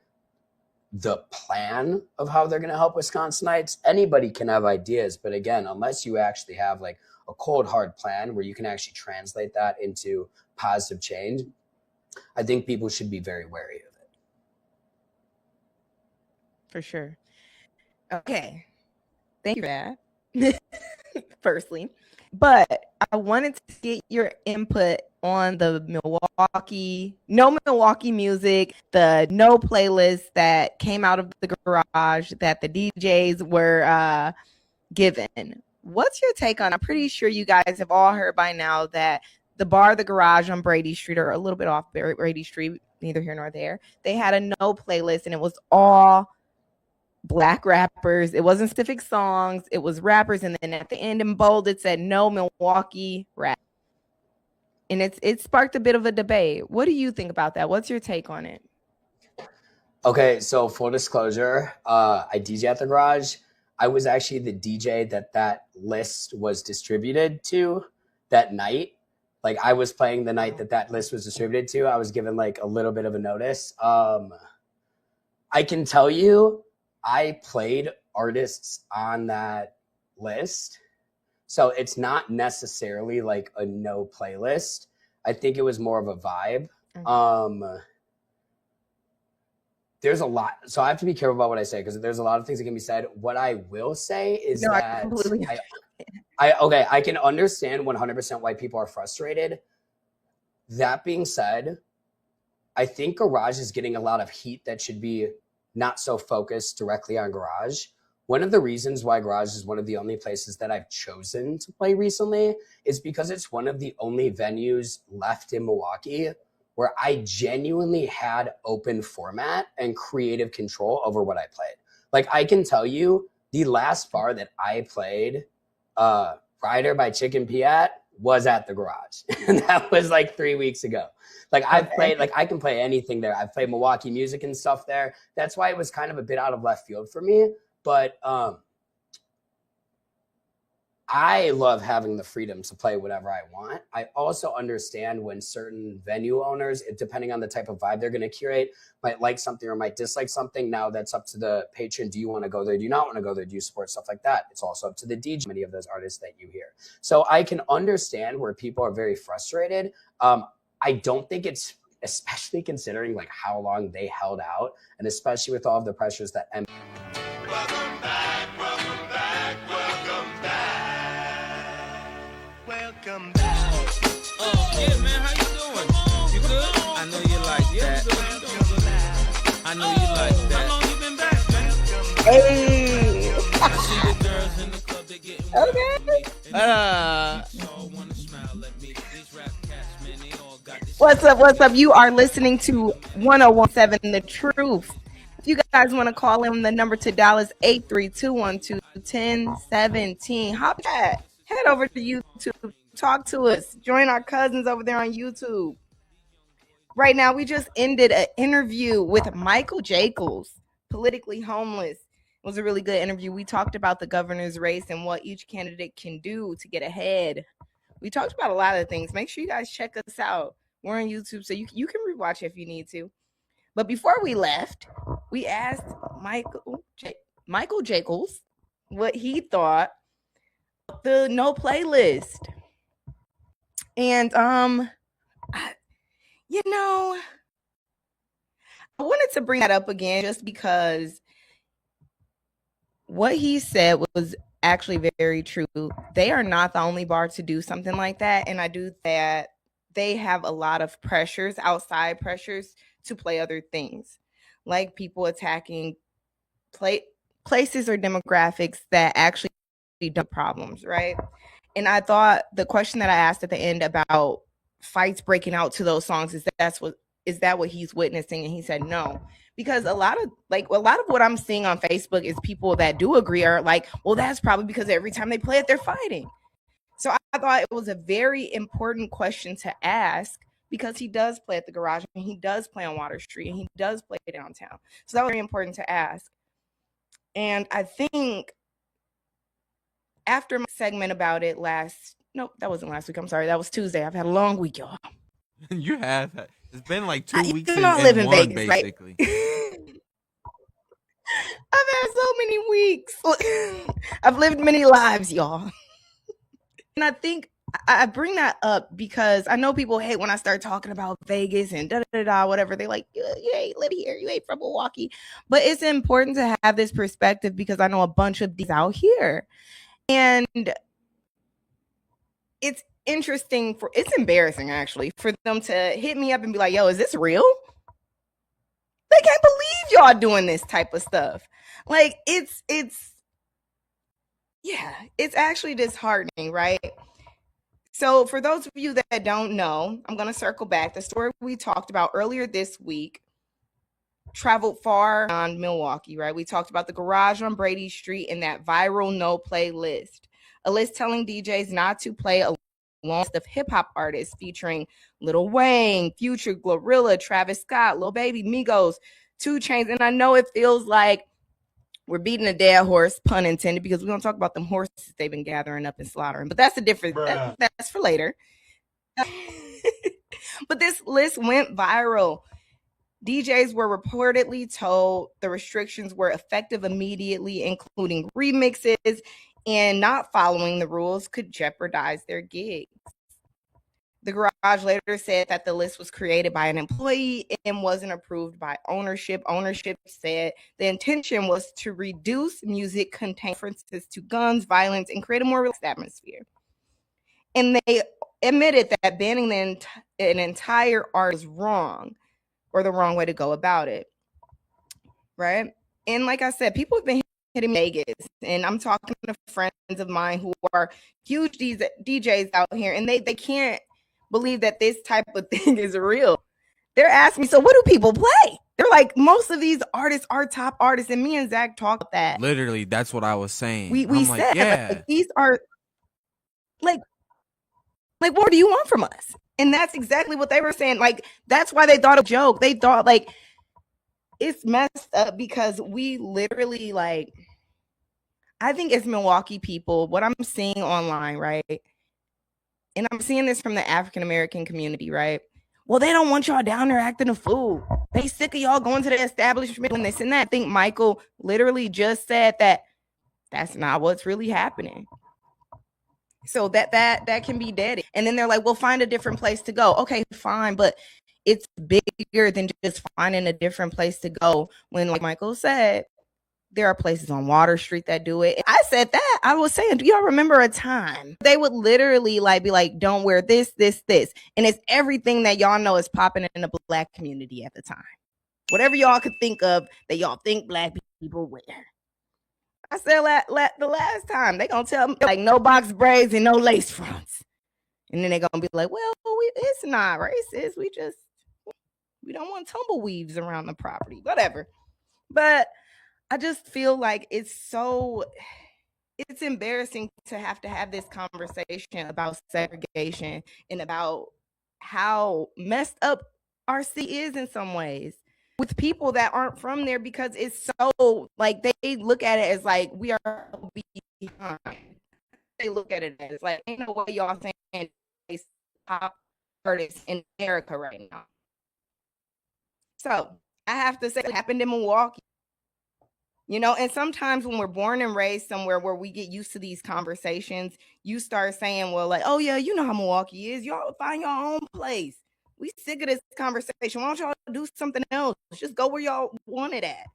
the plan of how they're going to help Wisconsinites. Anybody can have ideas, but again, unless you actually have like a cold hard plan where you can actually translate that into positive change, I think people should be very wary of it. For sure. Okay. Thank you for that. Firstly, but I wanted to get your input on the Milwaukee music, the no playlist that came out of the garage that the DJs were given. What's your take on? I'm pretty sure you guys have all heard by now that the garage on Brady Street, or a little bit off Brady Street, neither here nor there, they had a no playlist, and it was all Black rappers. It wasn't specific songs, it was rappers, and then at the end in bold it said no Milwaukee rap, and it sparked a bit of a debate. What do you think about that? What's your take on it? Okay, so full disclosure, I DJ at the garage. I was actually the DJ that list was distributed to that night. Like, I was playing the night that list was distributed to. I was given like a little bit of a notice. I can tell you, I played artists on that list, so it's not necessarily like a no playlist. I think it was more of a vibe. There's a lot, so I have to be careful about what I say, because there's a lot of things that can be said. What I will say is that I can understand 100% why people are frustrated. That being said, I think garage is getting a lot of heat that should be not so focused directly on garage. One of the reasons why garage is one of the only places that I've chosen to play recently is because it's one of the only venues left in Milwaukee where I genuinely had open format and creative control over what I played. Like, I can tell you, the last bar that I played, Rider by Chicken Piat, was at the garage. And that was like 3 weeks ago. Like, I've played, like, I can play anything there. I've played Milwaukee music and stuff there. That's why it was kind of a bit out of left field for me. But I love having the freedom to play whatever I want. I also understand when certain venue owners, depending on the type of vibe they're going to curate, might like something or might dislike something. Now that's up to the patron. Do you want to go there? Do you not want to go there? Do you support stuff like that? It's also up to the DJ, many of those artists that you hear. So I can understand where people are very frustrated. I don't think it's, especially considering like how long they held out, and especially with all of the pressures that Welcome back, welcome back, welcome back. Welcome back. Yeah, man, how you doing? You good? I know you like that. I know you like that. How long you been back, man? Hey. I see the girls in the club, they getting What's up? What's up? You are listening to 101.7 The Truth. If you guys want to call in, the number to dial is 832-121-1017. Hop chat. Head over to YouTube. Talk to us. Join our cousins over there on YouTube. Right now, we just ended an interview with Michael Jaekels, politically homeless. It was a really good interview. We talked about the governor's race and what each candidate can do to get ahead. We talked about a lot of things. Make sure you guys check us out. We're on YouTube, so you can rewatch it if you need to. But before we left, we asked Michael Jaekels what he thought of the no playlist. And I wanted to bring that up again just because what he said was actually very true. They are not the only bar to do something like that. And I do that they have a lot of pressures, outside pressures, to play other things, like people attacking places or demographics that actually don't problems, right? And I thought the question that I asked at the end about fights breaking out to those songs is that what he's witnessing? And he said no, because a lot of what I'm seeing on Facebook is people that do agree are like, well, that's probably because every time they play it, they're fighting. So I thought it was a very important question to ask, because he does play at the garage and he does play on Water Street and he does play downtown. So that was very important to ask. And I think after my segment about it that wasn't last week. I'm sorry. That was Tuesday. I've had a long week, y'all. You have. It's been like 2 weeks in Vegas, basically. Right? I've had so many weeks. I've lived many lives, y'all. And I think I bring that up because I know people hate when I start talking about Vegas and da-da-da-da, whatever. They like, you ain't live here. You ain't from Milwaukee. But it's important to have this perspective because I know a bunch of these out here. And it's embarrassing actually for them to hit me up and be like, yo, is this real? They can't believe y'all doing this type of stuff. Like it's actually disheartening, right? So for those of you that don't know, I'm going to circle back. The story we talked about earlier this week traveled far beyond Milwaukee, right? We talked about the garage on Brady Street and that viral no play list, a list telling DJs not to play a long list of hip hop artists featuring Lil Wayne, Future, Glorilla, Travis Scott, Lil Baby, Migos, 2 Chainz. And I know it feels like we're beating a dead horse, pun intended, because we're going to talk about them horses they've been gathering up and slaughtering. But that's a different, that's for later. But this list went viral. DJs were reportedly told the restrictions were effective immediately, including remixes, and not following the rules could jeopardize their gigs. The garage later said that the list was created by an employee and wasn't approved by ownership. Ownership said the intention was to reduce music containing references to guns, violence, and create a more relaxed atmosphere. And they admitted that banning an entire art is wrong, or the wrong way to go about it, right? And like I said, people have been hitting Vegas, and I'm talking to friends of mine who are huge DJs out here, and they can't believe that this type of thing is real. They're asking me, so what do people play? They're like, most of these artists are top artists, and me and Zach talked about that. Literally, that's what I was saying. We I'm said, like, yeah, like, these are like, what do you want from us? And that's exactly what they were saying. Like, that's why they thought a joke. They thought, like, it's messed up because we literally, like, I think as Milwaukee people, what I'm seeing online, right? And I'm seeing this from the African-American community, right? Well, they don't want y'all down there acting a fool. They sick of y'all going to the establishment when they send that. I think Michael literally just said that that's not what's really happening. So that can be dead. And then they're like, well, find a different place to go. Okay, fine. But it's bigger than just finding a different place to go. When, like Michael said, there are places on Water Street that do it. I said that. I was saying, do y'all remember a time they would literally like be like, don't wear this. And it's everything that y'all know is popping in the Black community at the time. Whatever y'all could think of that y'all think Black people wear. I said the last time, they gonna tell me like no box braids and no lace fronts. And then they gonna be like, well, it's not racist. We don't want tumbleweaves around the property, whatever. But I just feel like it's it's embarrassing to have this conversation about segregation and about how messed up our city is in some ways with people that aren't from there, because it's so like they look at it as like we are behind. They look at it as like ain't no way y'all saying top artists in America right now. So I have to say it happened in Milwaukee. You know, and sometimes when we're born and raised somewhere where we get used to these conversations, you start saying, well, like, oh yeah, you know how Milwaukee is. Y'all find your own place. We sick of this conversation. Why don't y'all do something else? Just go where y'all want it at.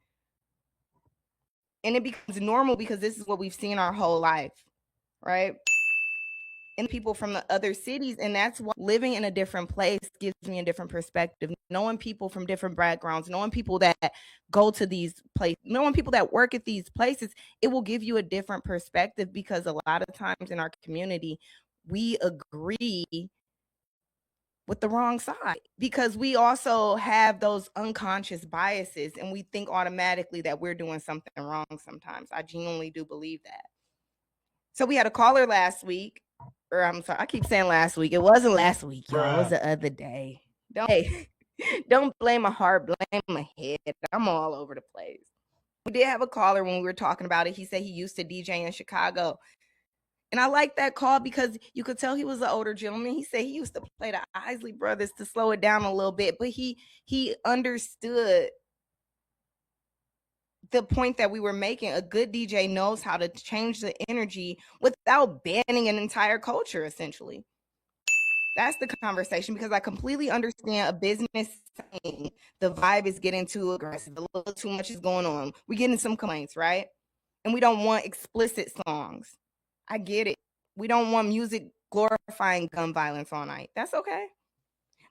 And it becomes normal because this is what we've seen our whole life, right? And people from the other cities, and that's why living in a different place gives me a different perspective. Knowing people from different backgrounds, knowing people that go to these places, knowing people that work at these places, it will give you a different perspective, because a lot of times in our community, we agree with the wrong side because we also have those unconscious biases and we think automatically that we're doing something wrong sometimes. I genuinely do believe that. So we had a caller last week, or I'm sorry, I keep saying last week. It wasn't last week, y'all. It was the other day. Don't blame my heart, blame my head. I'm all over the place. We did have a caller when we were talking about it. He said he used to DJ in Chicago. And I like that call because you could tell he was an older gentleman. He said he used to play the Isley Brothers to slow it down a little bit, but he understood the point that we were making. A good DJ knows how to change the energy without banning an entire culture, essentially. That's the conversation, because I completely understand a business saying the vibe is getting too aggressive. A little too much is going on. We're getting some complaints, right? And we don't want explicit songs. I get it. We don't want music glorifying gun violence all night. That's okay.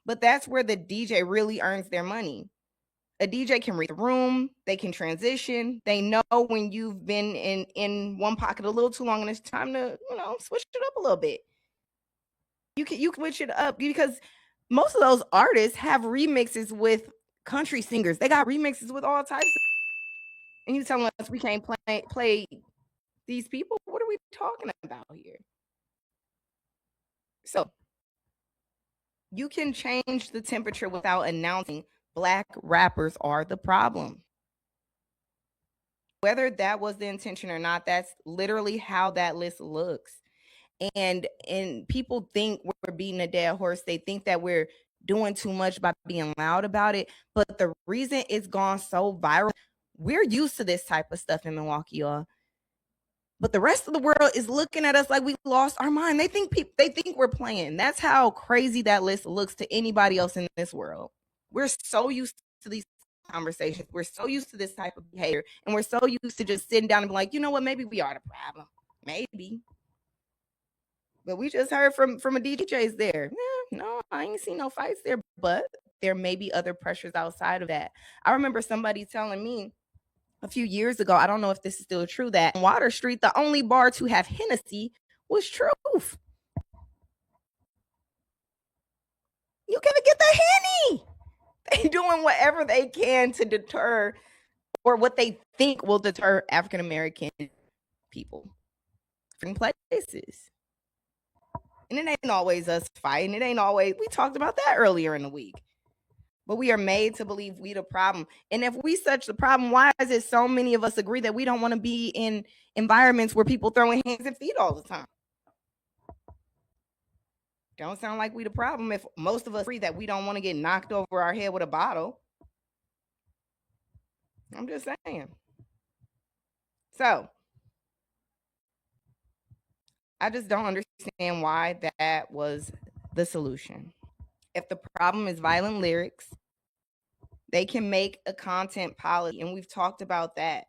But that's where the DJ really earns their money. A DJ can read the room. They can transition. They know when you've been in one pocket a little too long and it's time to, switch it up a little bit. You can switch it up because most of those artists have remixes with country singers. They got remixes with all types of, and you telling us we can't play these people? What are we talking about here? So you can change the temperature without announcing Black rappers are the problem. Whether that was the intention or not, that's literally how that list looks. And people think we're beating a dead horse. They think that we're doing too much by being loud about it. But the reason it's gone so viral, we're used to this type of stuff in Milwaukee, y'all. But the rest of the world is looking at us like we lost our mind. They think we're playing. That's how crazy that list looks to anybody else in this world. We're so used to these conversations. We're so used to this type of behavior. And we're so used to just sitting down and be like, you know what, maybe we are the problem. Maybe. But we just heard from a DJ's there. No, I ain't seen no fights there. But there may be other pressures outside of that. I remember somebody telling me a few years ago, I don't know if this is still true, that on Water Street, the only bar to have Hennessy was Truth. You gotta get the Henny. They doing whatever they can to deter, or what they think will deter African-American people from places. And it ain't always us fighting. It ain't always, we talked about that earlier in the week. But we are made to believe we the problem. And if we such the problem, why is it so many of us agree that we don't want to be in environments where people throwing hands and feet all the time? Don't sound like we the problem if most of us agree that we don't want to get knocked over our head with a bottle. I'm just saying. So, I just don't understand why that was the solution. If the problem is violent lyrics, they can make a content policy, and we've talked about that.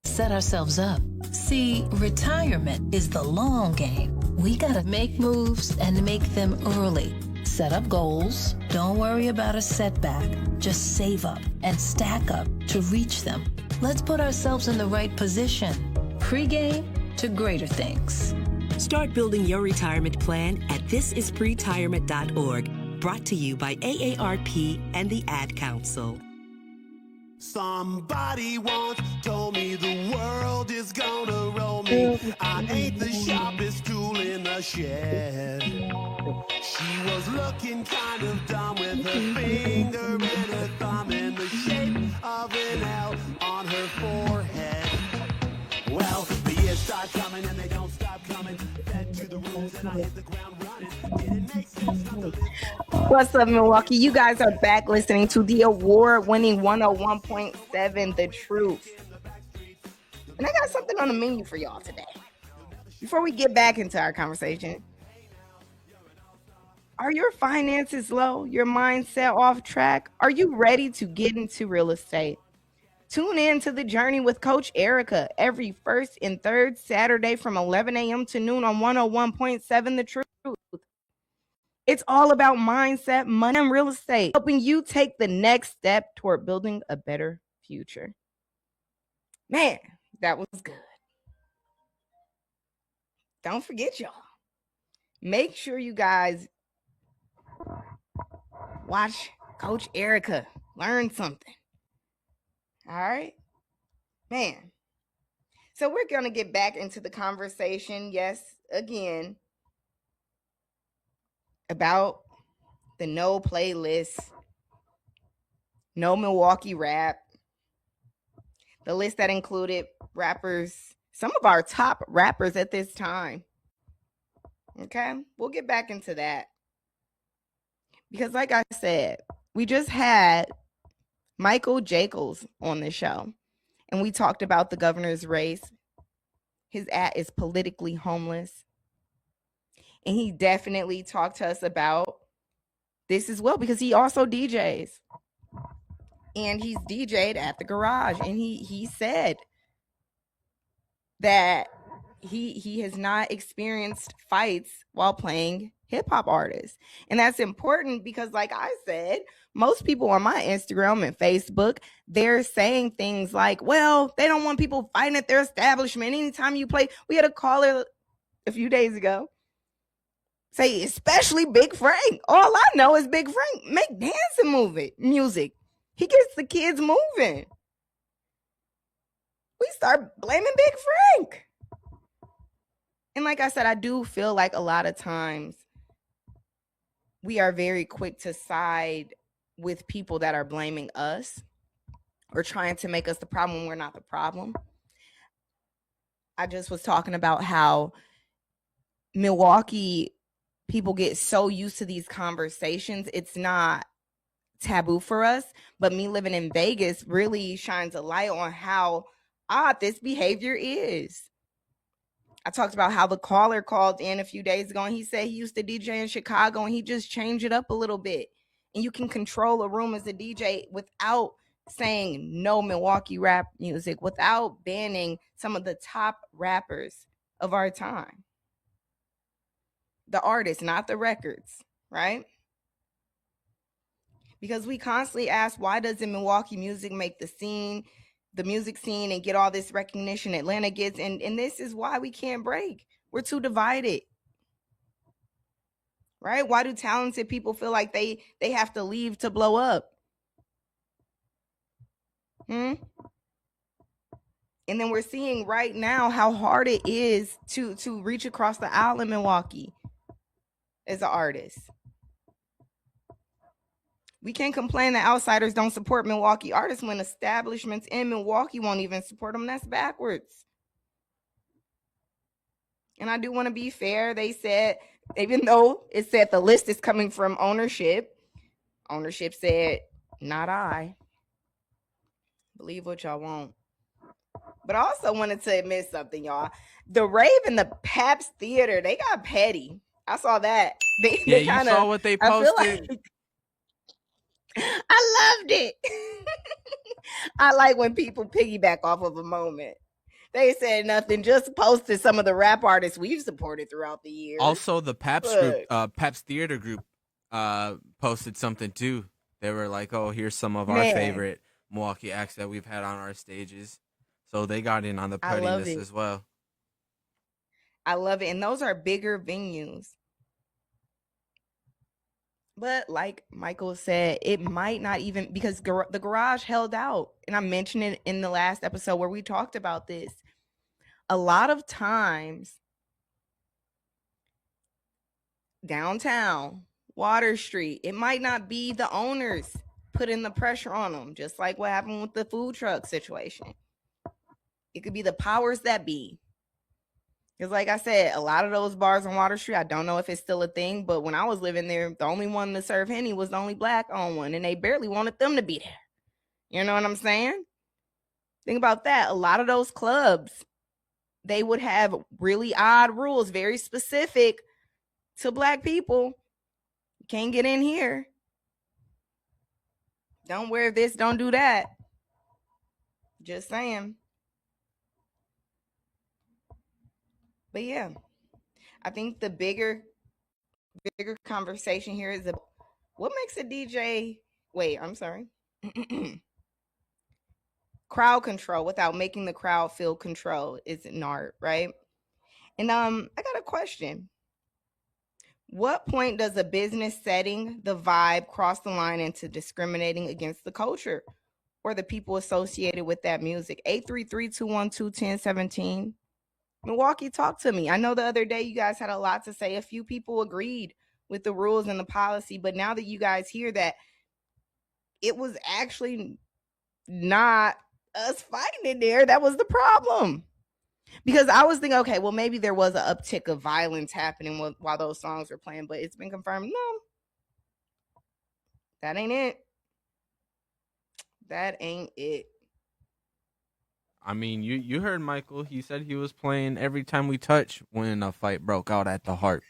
Set ourselves up. See, retirement is the long game. We gotta make moves and make them early. Set up goals. Don't worry about a setback. Just save up and stack up to reach them. Let's put ourselves in the right position. Pre-game to greater things. Start building your retirement plan at thisispretirement.org. Brought to you by AARP and the Ad Council. Somebody once told me the world is gonna roll me. me. I ain't the sharpest tool in the shed. She was looking kind of dumb with her finger and her thumb in the shape of an L on her forehead. Well, the years start coming and they don't stop coming. Fed to the rules and I hit the ground running. Didn't make sense not to live. What's up, Milwaukee? You guys are back listening to the award-winning 101.7 The Truth. And I got something on the menu for y'all today. Before we get back into our conversation, are your finances low? Your mindset off track? Are you ready to get into real estate? Tune in to The Journey with Coach Erica every first and third Saturday from 11 a.m. to noon on 101.7 The Truth. It's all about mindset, money, and real estate, helping you take the next step toward building a better future. Man, that was good. Don't forget, y'all. Make sure you guys watch Coach Erica. Learn something. All right? Man. So we're going to get back into the conversation, yes, again, about the no playlist, no Milwaukee rap, the list that included rappers, some of our top rappers at this time. Okay, we'll get back into that. Because like I said, we just had Michael Jaekels on the show, and we talked about the governor's race. His ad is politically homeless. And he definitely talked to us about this as well, because he also DJs. And he's DJ'd at the garage. And he said that he has not experienced fights while playing hip-hop artists. And that's important because, like I said, most people on my Instagram and Facebook, they're saying things like, well, they don't want people fighting at their establishment. Anytime you play, we had a caller a few days ago say, especially Big Frank. All I know is Big Frank make dancing music. He gets the kids moving. We start blaming Big Frank. And like I said, I do feel like a lot of times we are very quick to side with people that are blaming us or trying to make us the problem when we're not the problem. I just was talking about how Milwaukee people get so used to these conversations, it's not taboo for us. But me living in Vegas really shines a light on how odd this behavior is. I talked about how the caller called in a few days ago and he said he used to DJ in Chicago and he just changed it up a little bit. And you can control a room as a DJ without saying no Milwaukee rap music, without banning some of the top rappers of our time. The artists, not the records, right? Because we constantly ask, why doesn't Milwaukee music make the music scene and get all this recognition Atlanta gets? And this is why we can't break. We're too divided. Right? Why do talented people feel like they have to leave to blow up? And then we're seeing right now how hard it is to reach across the aisle in Milwaukee as an artist. We can't complain that outsiders don't support Milwaukee artists when establishments in Milwaukee won't even support them. That's backwards. And I do want to be fair. They said, even though it said the list is coming from ownership said, not I. Believe what y'all want. But I also wanted to admit something, y'all. The rave in the Pabst Theater, they got petty. I saw that. They you kinda, saw what they posted? I loved it. I like when people piggyback off of a moment. They said nothing, just posted some of the rap artists we've supported throughout the years. Also, the Pabst Theater group posted something too. They were like, oh, here's some of our favorite Milwaukee acts that we've had on our stages. So they got in on the pettiness as well. I love it. And those are bigger venues. But like Michael said, it might not even, because the garage held out. And I mentioned it in the last episode where we talked about this. a lot of times downtown, Water Street, it might not be the owners putting the pressure on them, just like what happened with the food truck situation. It could be the powers that be. Because like I said, a lot of those bars on Water Street, I don't know if it's still a thing, but when I was living there, the only one to serve Henny was the only black owned one, and they barely wanted them to be there. You know what I'm saying? Think about that. A lot of those clubs, they would have really odd rules, very specific to black people. You can't get in here. Don't wear this, don't do that. Just saying. But yeah, I think the bigger conversation here is what makes a DJ, crowd control without making the crowd feel controlled is an art, right? And I got a question. What point does a business setting the vibe cross the line into discriminating against the culture or the people associated with that music? 833-212-1017. Milwaukee, talk to me. I know the other day you guys had a lot to say. A few people agreed with the rules and the policy, but now that you guys hear that it was actually not us fighting in there, that was the problem. Because I was thinking, okay, well, maybe there was an uptick of violence happening while those songs were playing, but it's been confirmed, no, that ain't it. That ain't it. I mean, you heard Michael. He said he was playing Every Time We Touch when a fight broke out at the Heart.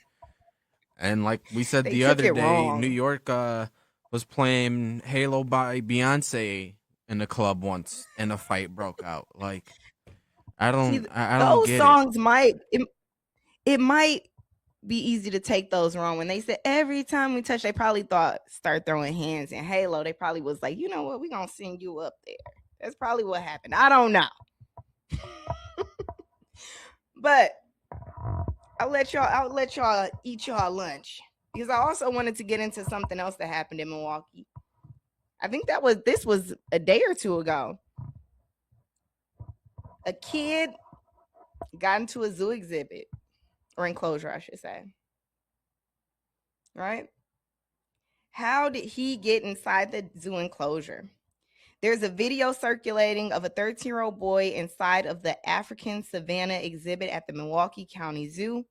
And like we said the other day, wrong. New York was playing Halo by Beyonce in the club once, and a fight broke out. Like, I don't those get songs it might be easy to take those wrong. When they said Every Time We Touch, they probably thought start throwing hands. In Halo, they probably was like, you know what, we gonna send you up there. That's probably what happened. I don't know. But I'll let y'all eat y'all lunch, because I also wanted to get into something else that happened in Milwaukee. I think this was a day or two ago. A kid got into a zoo exhibit, or enclosure, I should say. Right? How did he get inside the zoo enclosure? There's a video circulating of a 13-year-old boy inside of the African Savannah exhibit at the Milwaukee County Zoo.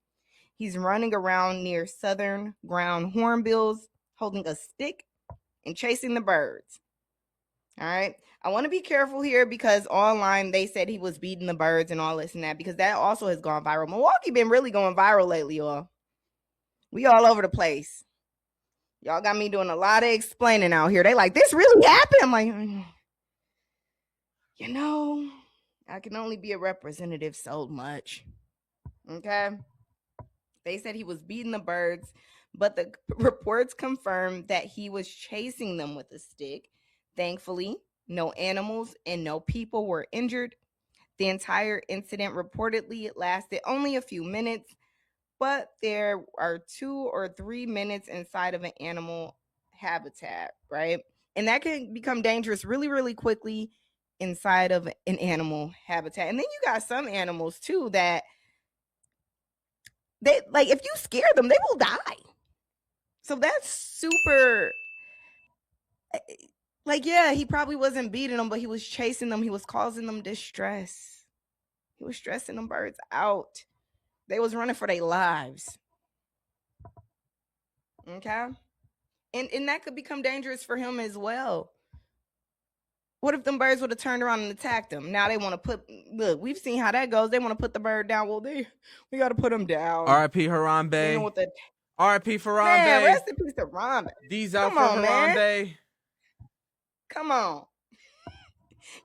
He's running around near southern ground hornbills, holding a stick and chasing the birds. All right. I want to be careful here, because online they said he was beating the birds and all this and that, because that also has gone viral. Milwaukee been really going viral lately, y'all. We all over the place. Y'all got me doing a lot of explaining out here. They like, this really happened? I'm like, you know, I can only be a representative so much. Okay. They said he was beating the birds, but the reports confirmed that he was chasing them with a stick. Thankfully, no animals and no people were injured. The entire incident reportedly lasted only a few minutes, but there are 2 or 3 minutes inside of an animal habitat, right? And that can become dangerous really, really quickly inside of an animal habitat. And then you got some animals too that they, like, if you scare them, they will die. So that's super, like, yeah, he probably wasn't beating them, but he was chasing them. He was causing them distress. He was stressing them birds out. They was running for their lives. Okay? And that could become dangerous for him as well. What if them birds would have turned around and attacked him? Now they want to look, we've seen how that goes. They want to put the bird down. Well, we got to put him down. R.I.P. Harambe. You know what R.I.P. Harambe. Man, rest in peace to Harambe. These out for Harambe. Come on.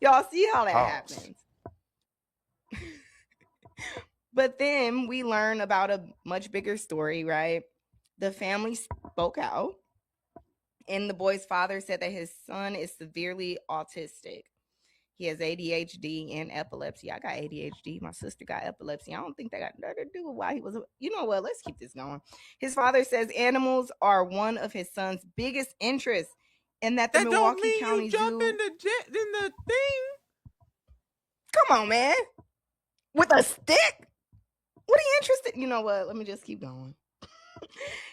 Y'all see how that happens. But then we learn about a much bigger story, right? The family spoke out, and the boy's father said that his son is severely autistic. He has ADHD and epilepsy. I got ADHD. My sister got epilepsy. I don't think that got nothing to do with why he was. You know what? Let's keep this going. His father says animals are one of his son's biggest interests, and that the Milwaukee County Zoo. In the thing. Come on, man. With a stick? What are you interested? You know what? Let me just keep going.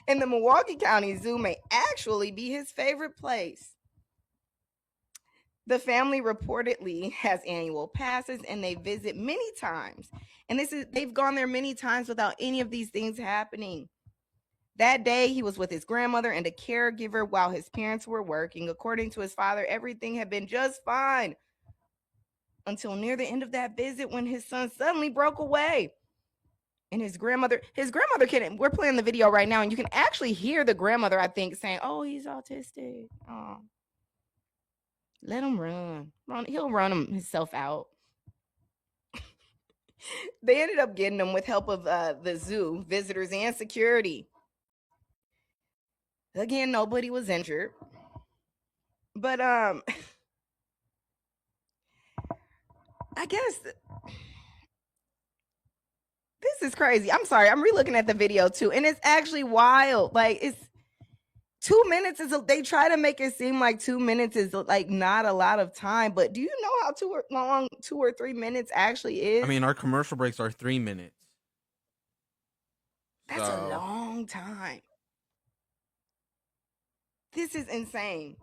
And the Milwaukee County Zoo may actually be his favorite place. The family reportedly has annual passes and they visit many times. And they've gone there many times without any of these things happening. That day, he was with his grandmother and a caregiver while his parents were working. According to his father, everything had been just fine until near the end of that visit when his son suddenly broke away. And his grandmother we're playing the video right now, and you can actually hear the grandmother, I think, saying, "Oh, he's autistic. Oh, let him run. He'll run himself out." They ended up getting him with help of the zoo, visitors, and security. Again, nobody was injured. But I guess this is crazy. I'm sorry. I'm re-looking at the video too, and it's actually wild. Like, it's 2 minutes they try to make it seem like 2 minutes is like not a lot of time, but do you know how long 2 or 3 minutes actually is? I mean, our commercial breaks are 3 minutes. That's a long time. This is insane.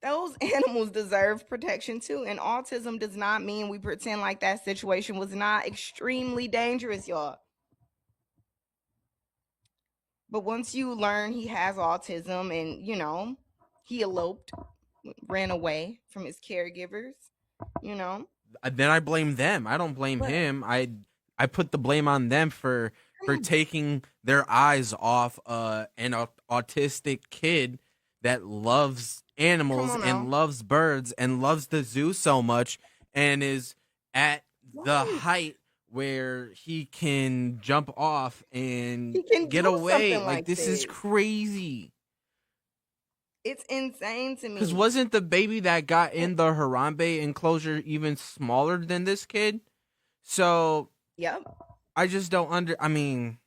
Those animals deserve protection too, and autism does not mean we pretend like that situation was not extremely dangerous, y'all. But once you learn he has autism and, you know, he eloped, ran away from his caregivers, you know. Then I blame them. I don't blame him. I put the blame on them for taking their eyes off an autistic kid that loves animals and loves birds and loves the zoo so much and is at the height where he can jump off and get away. Like this is crazy. It's insane to me. Because wasn't the baby that got in the Harambe enclosure even smaller than this kid? So yep. I just don't I mean,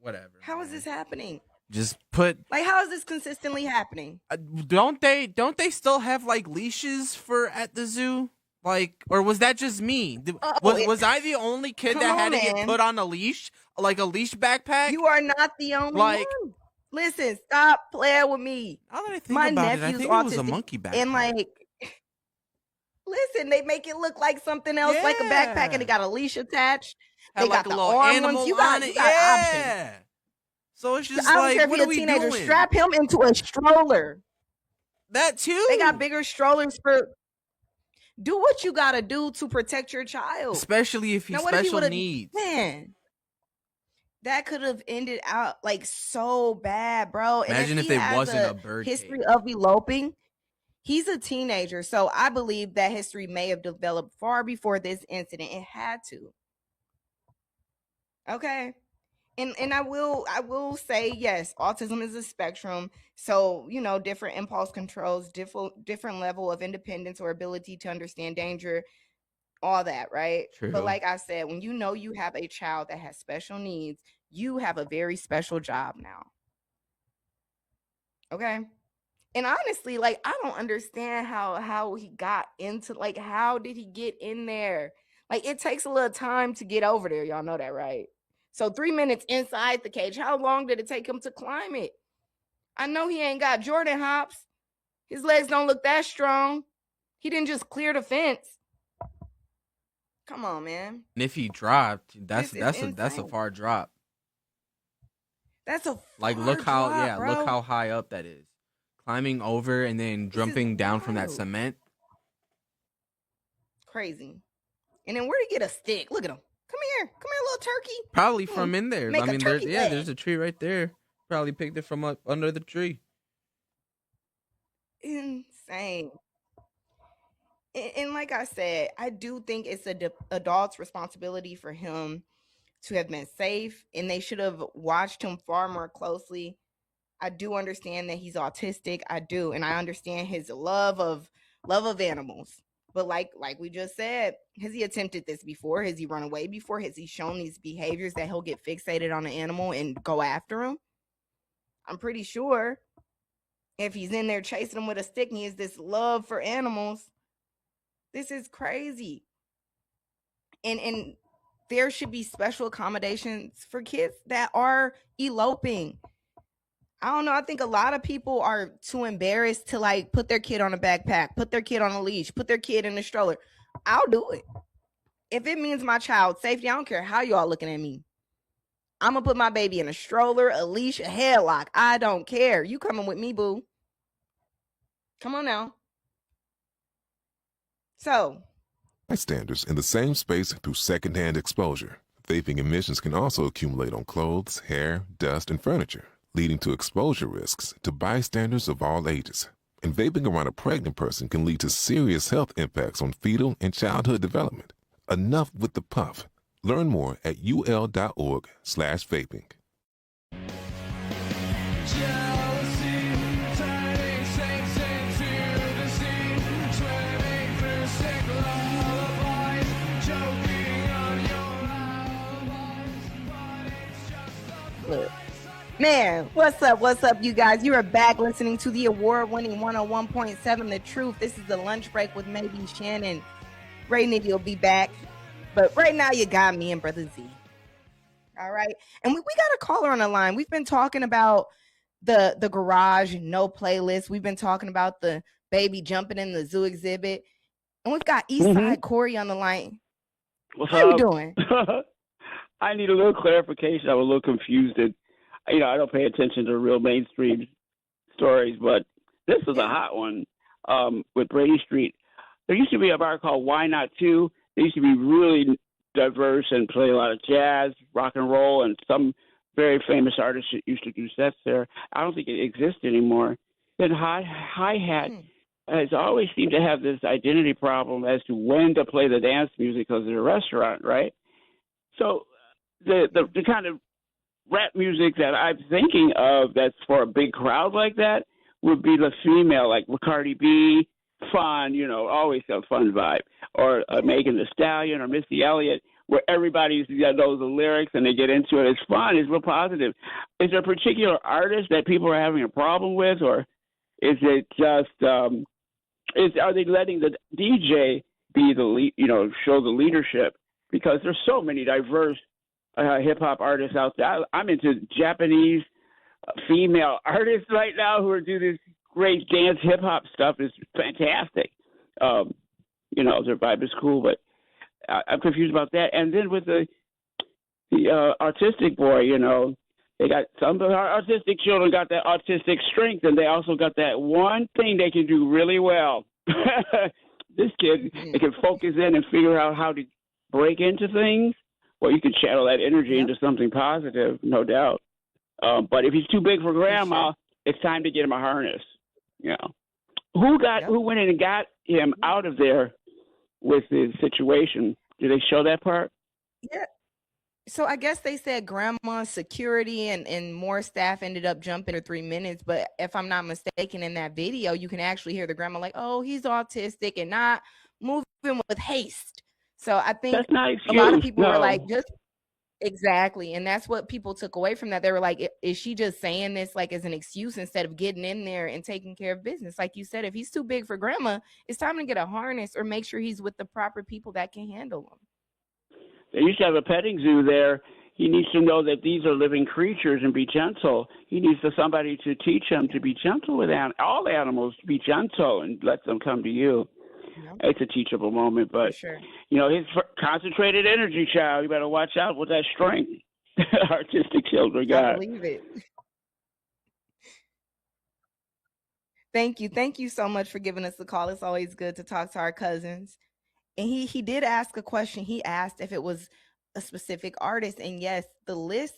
whatever. How is this happening? Just put how is this consistently happening? Don't they still have like leashes for at the zoo? Like, or was that just me? Was I the only kid that had to get put on a leash, like a leash backpack? You are not the only one. Listen, stop playing with me. Now that I think about it, I think it was a monkey backpack. And listen, they make it look like something else, like a backpack, and it got a leash attached. They got the little arm animal ones. You on got it. options. So it's just I don't like, care if what you're are a we teenager. doing? Strap him into a stroller. That too. They got bigger strollers for. Do what you gotta do to protect your child, especially if he's special needs. Man, that could have ended out like so bad, bro. Imagine if it wasn't a bird history of eloping. He's a teenager, so I believe that history may have developed far before this incident. It had to. Okay. And I will say, yes, autism is a spectrum. So, you know, different impulse controls, different level of independence or ability to understand danger, all that, right? True. But like I said, when you know you have a child that has special needs, you have a very special job now. Okay? And honestly, like, I don't understand how he got into, like, how did he get in there? Like, it takes a little time to get over there. Y'all know that, right? So 3 minutes inside the cage. How long did it take him to climb it? I know he ain't got Jordan hops. His legs don't look that strong. He didn't just clear the fence. Come on, man. And if he dropped, that's a far drop. That's a far look how high up that is. Climbing over and then jumping down from that cement. Crazy. And then where'd he get a stick? Look at him. Come here, little turkey. Probably from in there. I mean, there's a tree right there. Probably picked it from up under the tree. Insane. And like I said, I do think it's an adult's responsibility for him to have been safe, and they should have watched him far more closely. I do understand that he's autistic. I do, and I understand his love of animals. But like we just said, has he attempted this before? Has he run away before? Has he shown these behaviors that he'll get fixated on an animal and go after him? I'm pretty sure if he's in there chasing him with a stick and he has this love for animals, this is crazy. And there should be special accommodations for kids that are eloping. I don't know. I think a lot of people are too embarrassed to like put their kid on a backpack, put their kid on a leash, put their kid in a stroller. I'll do it. If it means my child's safety, I don't care how y'all looking at me. I'm going to put my baby in a stroller, a leash, a headlock. I don't care. You coming with me, boo. Come on now. So, Bystanders in the same space through secondhand exposure. Vaping emissions can also accumulate on clothes, hair, dust, and furniture, leading to exposure risks to bystanders of all ages. And vaping around a pregnant person can lead to serious health impacts on fetal and childhood development. Enough with the puff. Learn more at ul.org/vaping. Look. Man, what's up? What's up, you guys? You are back listening to the award-winning 101.7 The Truth. This is the lunch break with maybe Shannon. Ray Nitty will be back. But right now, you got me and Brother Z. All right. And we got a caller on the line. We've been talking about the garage, no playlist. We've been talking about the baby jumping in the zoo exhibit. And we've got Eastside Corey on the line. What's How up? you doing? I need a little clarification. I was a little confused. I don't pay attention to real mainstream stories, but this is a hot one with Brady Street. There used to be a bar called Why Not 2. They used to be really diverse and play a lot of jazz, rock and roll, and some very famous artists used to do sets there. I don't think it exists anymore. Then Hi-Hat has always seemed to have this identity problem as to when to play the dance music because it's a restaurant, right? So the kind of rap music that I'm thinking of that's for a big crowd like that would be the female, like Cardi B, fun, always a fun vibe, or Megan Thee Stallion or Missy Elliott, where everybody knows the lyrics and they get into it. It's fun. It's real positive. Is there a particular artist that people are having a problem with, or is it just are they letting the DJ be the lead, show the leadership? Because there's so many diverse hip hop artists out there. I'm into Japanese female artists right now who are doing this great dance hip hop stuff. Is fantastic. Their vibe is cool, but I'm confused about that. And then with the Autistic Boy, they got some of our autistic children got that autistic strength, and they also got that one thing they can do really well. This kid, they can focus in and figure out how to break into things. Well, you can channel that energy into something positive, no doubt. But if he's too big for grandma, it's time to get him a harness. Who went in and got him out of there with his situation? Did they show that part? Yeah. So I guess they said grandma's security and more staff ended up jumping in 3 minutes. But if I'm not mistaken, in that video, you can actually hear the grandma like, oh, he's autistic and not moving with haste. So I think that's not a lot of excuse, people no. were like, just exactly. And that's what people took away from that. They were like, is she just saying this like as an excuse instead of getting in there and taking care of business? Like you said, if he's too big for grandma, it's time to get a harness or make sure he's with the proper people that can handle him. They used to have a petting zoo there. He needs to know that these are living creatures and be gentle. He needs somebody to teach him to be gentle with all animals, to be gentle and let them come to you. It's a teachable moment, but his concentrated energy, child, you better watch out with that strength. Artistic children got. I believe it. Thank you so much for giving us the call. It's always good to talk to our cousins. And he did ask a question. He asked if it was a specific artist, and yes, the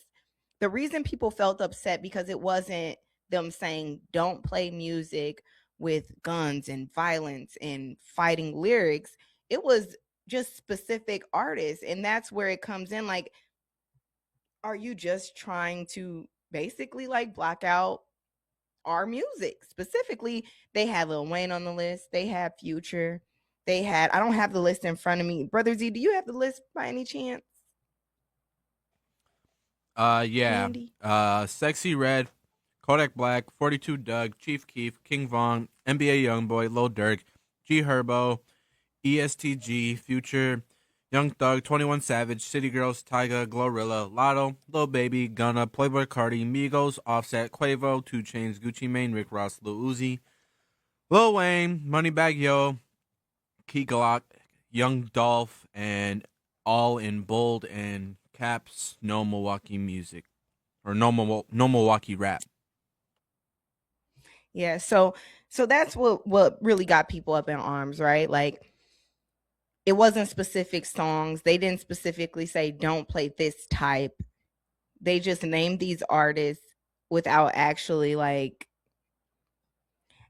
reason people felt upset because it wasn't them saying don't play music with guns and violence and fighting lyrics. It was just specific artists. And that's where it comes in. Like, are you just trying to basically like block out our music? Specifically, they had Lil Wayne on the list. They had Future. I don't have the list in front of me. Brother Z, do you have the list by any chance? Yeah. Andy? Sexy Red, Kodak Black, 42 Doug, Chief Keef, King Von, NBA Youngboy, Lil Durk, G Herbo, ESTG, Future, Young Thug, 21 Savage, City Girls, Tyga, Glorilla, Lotto, Lil Baby, Gunna, Playboy Cardi, Migos, Offset, Quavo, 2 Chainz, Gucci Mane, Rick Ross, Lil Uzi, Lil Wayne, Moneybagg Yo, Key Glock, Young Dolph, and all in bold and caps, no Milwaukee music. Or no Milwaukee rap. Yeah, so that's what really got people up in arms, right? Like, it wasn't specific songs. They didn't specifically say don't play this type. They just named these artists without actually, like,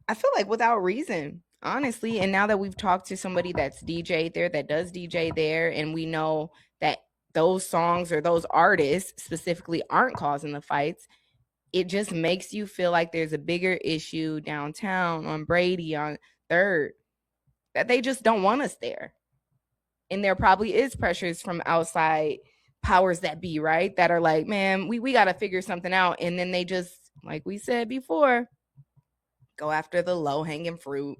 I feel like without reason, honestly. And now that we've talked to somebody that's DJ there, that does DJ there, and we know that those songs or those artists specifically aren't causing the fights, it just makes you feel like there's a bigger issue downtown on Brady, on 3rd, that they just don't want us there. And there probably is pressures from outside powers that be, right? That are like, man, we got to figure something out. And then they just, like we said before, go after the low-hanging fruit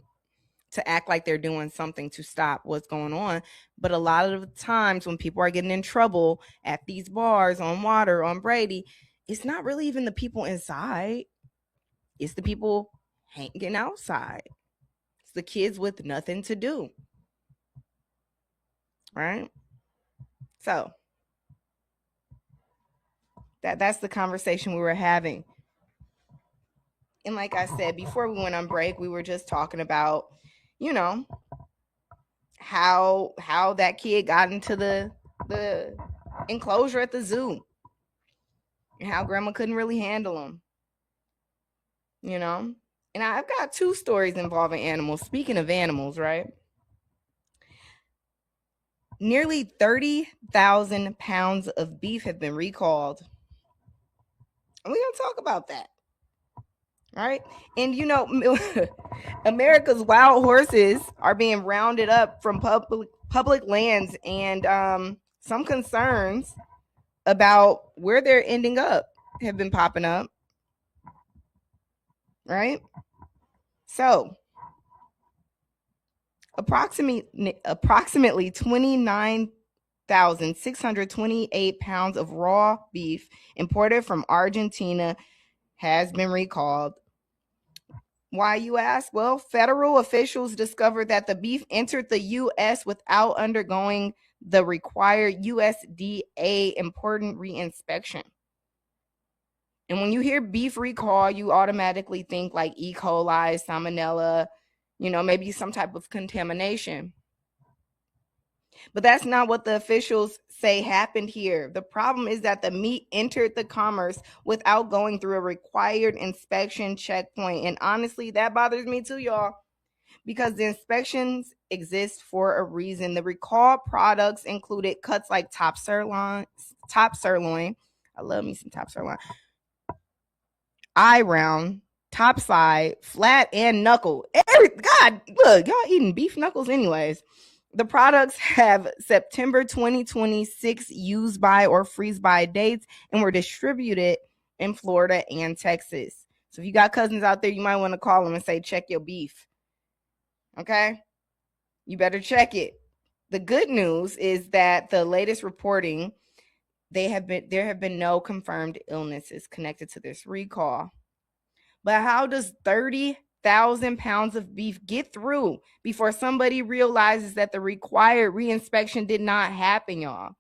to act like they're doing something to stop what's going on. But a lot of the times when people are getting in trouble at these bars, on Water, on Brady, it's not really even the people inside. It's the people hanging outside. It's the kids with nothing to do. Right? So that's the conversation we were having. And like I said, before we went on break, we were just talking about, you know, how that kid got into the enclosure at the zoo. And how grandma couldn't really handle him. You know? And I've got 2 stories involving animals. Speaking of animals, right? Nearly 30,000 pounds of beef have been recalled. And we're going to talk about that. Right? And, you know, America's wild horses are being rounded up from public lands, and some concerns about where they're ending up have been popping up. Right? So, approximately 29,628 pounds of raw beef imported from Argentina has been recalled. Why, you ask? Well, federal officials discovered that the beef entered the U.S. without undergoing the required USDA important reinspection. And when you hear beef recall, you automatically think like E. coli, salmonella, you know, maybe some type of contamination. But that's not what the officials say happened here. The problem is that the meat entered the commerce without going through a required inspection checkpoint. And honestly, that bothers me too, y'all, because the inspections exist for a reason. The recalled products included cuts like top sirloin. I love me some top sirloin. Eye round, top side, flat, and knuckle. God, look, y'all eating beef knuckles anyways. The products have September 2026 use by or freeze by dates and were distributed in Florida and Texas. So if you got cousins out there, you might want to call them and say, check your beef. Okay? You better check it. The good news is that the latest reporting, there have been no confirmed illnesses connected to this recall. But how does 30,000 pounds of beef get through before somebody realizes that the required reinspection did not happen, y'all?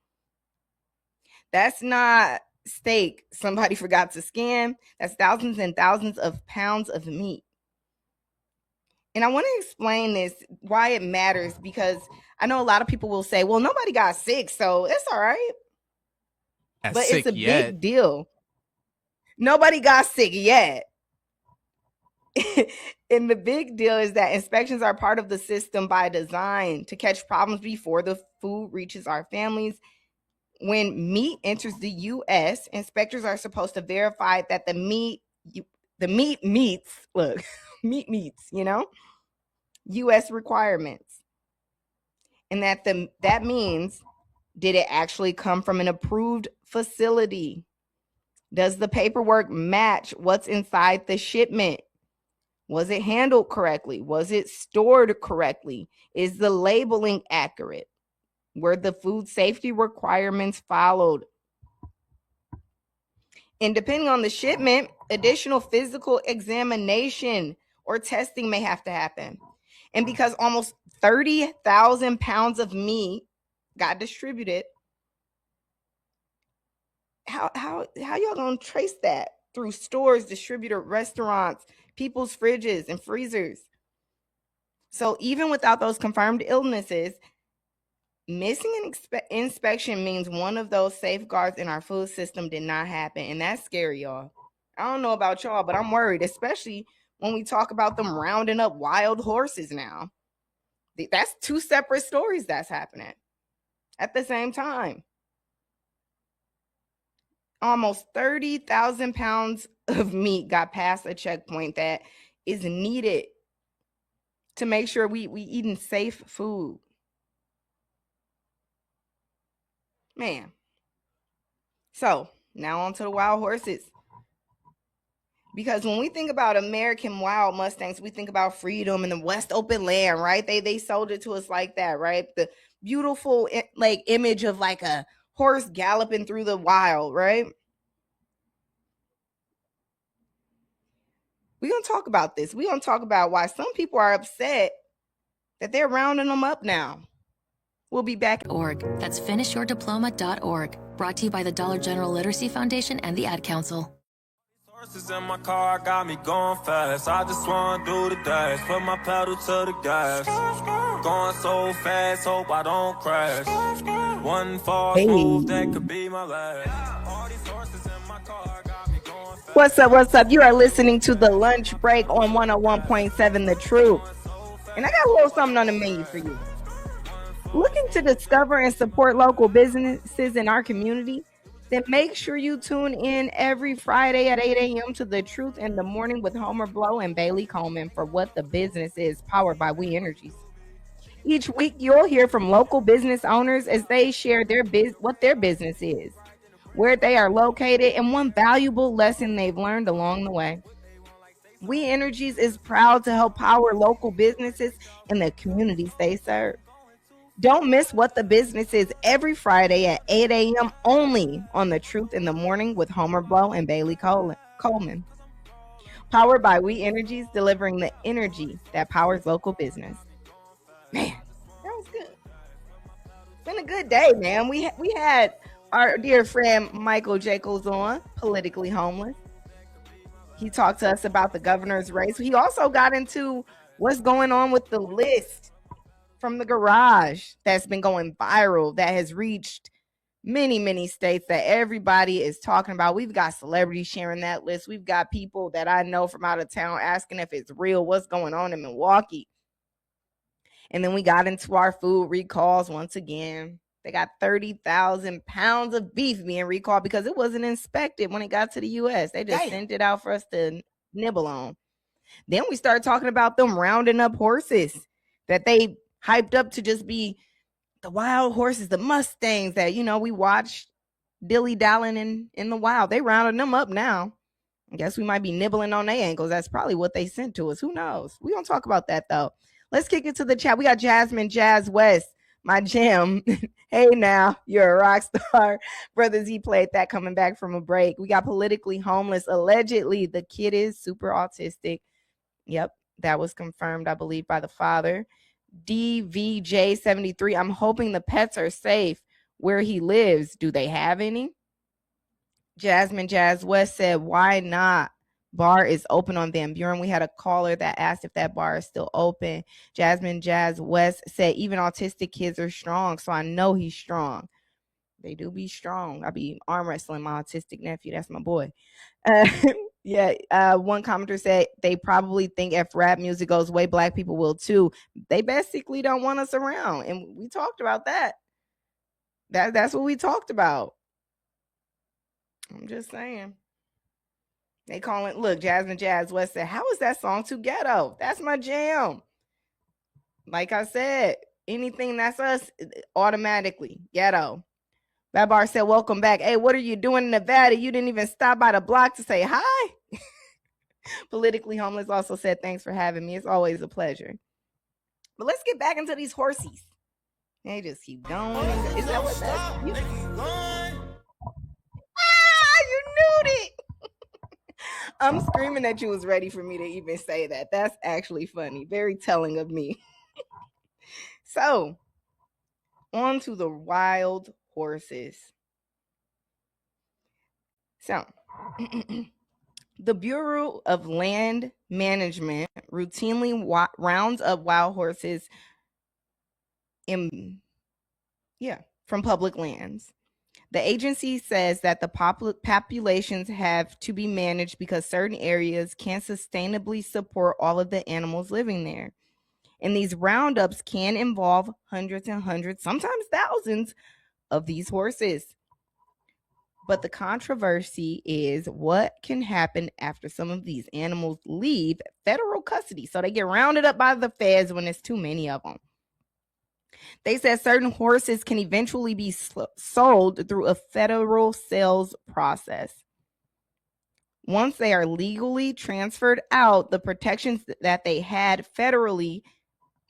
That's not steak somebody forgot to scan. That's thousands and thousands of pounds of meat. And I want to explain this, why it matters, because I know a lot of people will say, well, nobody got sick, so it's all right. But it's a big deal. Nobody got sick yet. And the big deal is that inspections are part of the system by design to catch problems before the food reaches our families. When meat enters the U.S., inspectors are supposed to verify that the meat meets, you know, U.S. requirements. And that means, did it actually come from an approved facility? Does the paperwork match what's inside the shipment? Was it handled correctly? Was it stored correctly? Is the labeling accurate? Were the food safety requirements followed? And depending on the shipment, additional physical examination or testing may have to happen. And because almost 30,000 pounds of meat got distributed, how y'all gonna trace that? Through stores, distributor, restaurants, people's fridges and freezers. So even without those confirmed illnesses, missing an inspection means one of those safeguards in our food system did not happen. And that's scary, y'all. I don't know about y'all, but I'm worried, especially when we talk about them rounding up wild horses now. That's two separate stories that's happening at the same time. Almost 30,000 pounds of meat got past a checkpoint that is needed to make sure we eating safe food. Man. So now on to the wild horses. Because when we think about American wild Mustangs, we think about freedom and the West open land, right? They sold it to us like that, right? The beautiful like image of like a horse galloping through the wild, right? We're going to talk about this. We're going to talk about why some people are upset that they're rounding them up now. We'll be back. That's finishyourdiploma.org. Brought to you by the Dollar General Literacy Foundation and the Ad Council. Horses in my car got me going fast. I just wanna do the dash. Put my pedal to the gas. Going so fast, hope I don't crash. One false move that could be my last. All these horses in my car got me going fast. What's up? What's up? You are listening to The Lunch Break on 101.7 The Truth. And I got a little something on the menu for you. Looking to discover and support local businesses in our community? Then make sure you tune in every Friday at 8 a.m. to The Truth in the Morning with Homer Blow and Bailey Coleman for What the Business Is, powered by We Energies. Each week, you'll hear from local business owners as they share what their business is, where they are located, and one valuable lesson they've learned along the way. We Energies is proud to help power local businesses in the communities they serve. Don't miss What the Business Is every Friday at 8 a.m. only on The Truth in the Morning with Homer Blow and Bailey Coleman. Powered by We Energies, delivering the energy that powers local business. Man, that was good. It's been a good day, man. We had our dear friend Michael Jaekels on, Politically Homeless. He talked to us about the governor's race. He also got into what's going on with the list from the garage that's been going viral, that has reached many, many states, that everybody is talking about. We've got celebrities sharing that list. We've got people that I know from out of town asking if it's real, what's going on in Milwaukee. And then we got into our food recalls once again. They got 30,000 pounds of beef being recalled because it wasn't inspected when it got to the U.S. They just sent it out for us to nibble on. Then we started talking about them rounding up horses that they hyped up to just be the wild horses, the Mustangs that, we watched dilly-dallying in the wild. They rounded them up now. I guess we might be nibbling on their ankles. That's probably what they sent to us. Who knows? We don't talk about that, though. Let's kick it to the chat. We got Jasmine Jazz West, my jam. Hey, now, you're a rock star. Brother Z played that coming back from a break. We got Politically Homeless. Allegedly, the kid is super autistic. Yep, that was confirmed, I believe, by the father. DVJ73, I'm hoping the pets are safe where he lives. Do they have any? Jasmine Jazz West said, why not? Bar is open on Van Buren. We had a caller that asked if that bar is still open. Jasmine Jazz West said, even autistic kids are strong, so I know he's strong. They do be strong. I be arm wrestling my autistic nephew. That's my boy. One commenter said they probably think if rap music goes away, black people will too. They basically don't want us around. And we talked about that. That's what we talked about. I'm just saying. They call it, look, Jasmine Jazz West said, how is that song too ghetto? That's my jam. Like I said, anything that's us, automatically ghetto. Babar said, welcome back. Hey, what are you doing in Nevada? You didn't even stop by the block to say hi. Politically Homeless also said, thanks for having me. It's always a pleasure. But let's get back into these horsies. They just keep going. Is that what that's? You knew it. I'm screaming that you was ready for me to even say that. That's actually funny. Very telling of me. So, on to the wild horses. So, the Bureau of Land Management routinely rounds up wild horses from public lands. The agency says that the populations have to be managed because certain areas can't sustainably support all of the animals living there. And these roundups can involve hundreds and hundreds, sometimes thousands of these horses. But the controversy is what can happen after some of these animals leave federal custody. So they get rounded up by the feds when there's too many of them. They said certain horses can eventually be sold through a federal sales process. Once they are legally transferred out, the protections that they had federally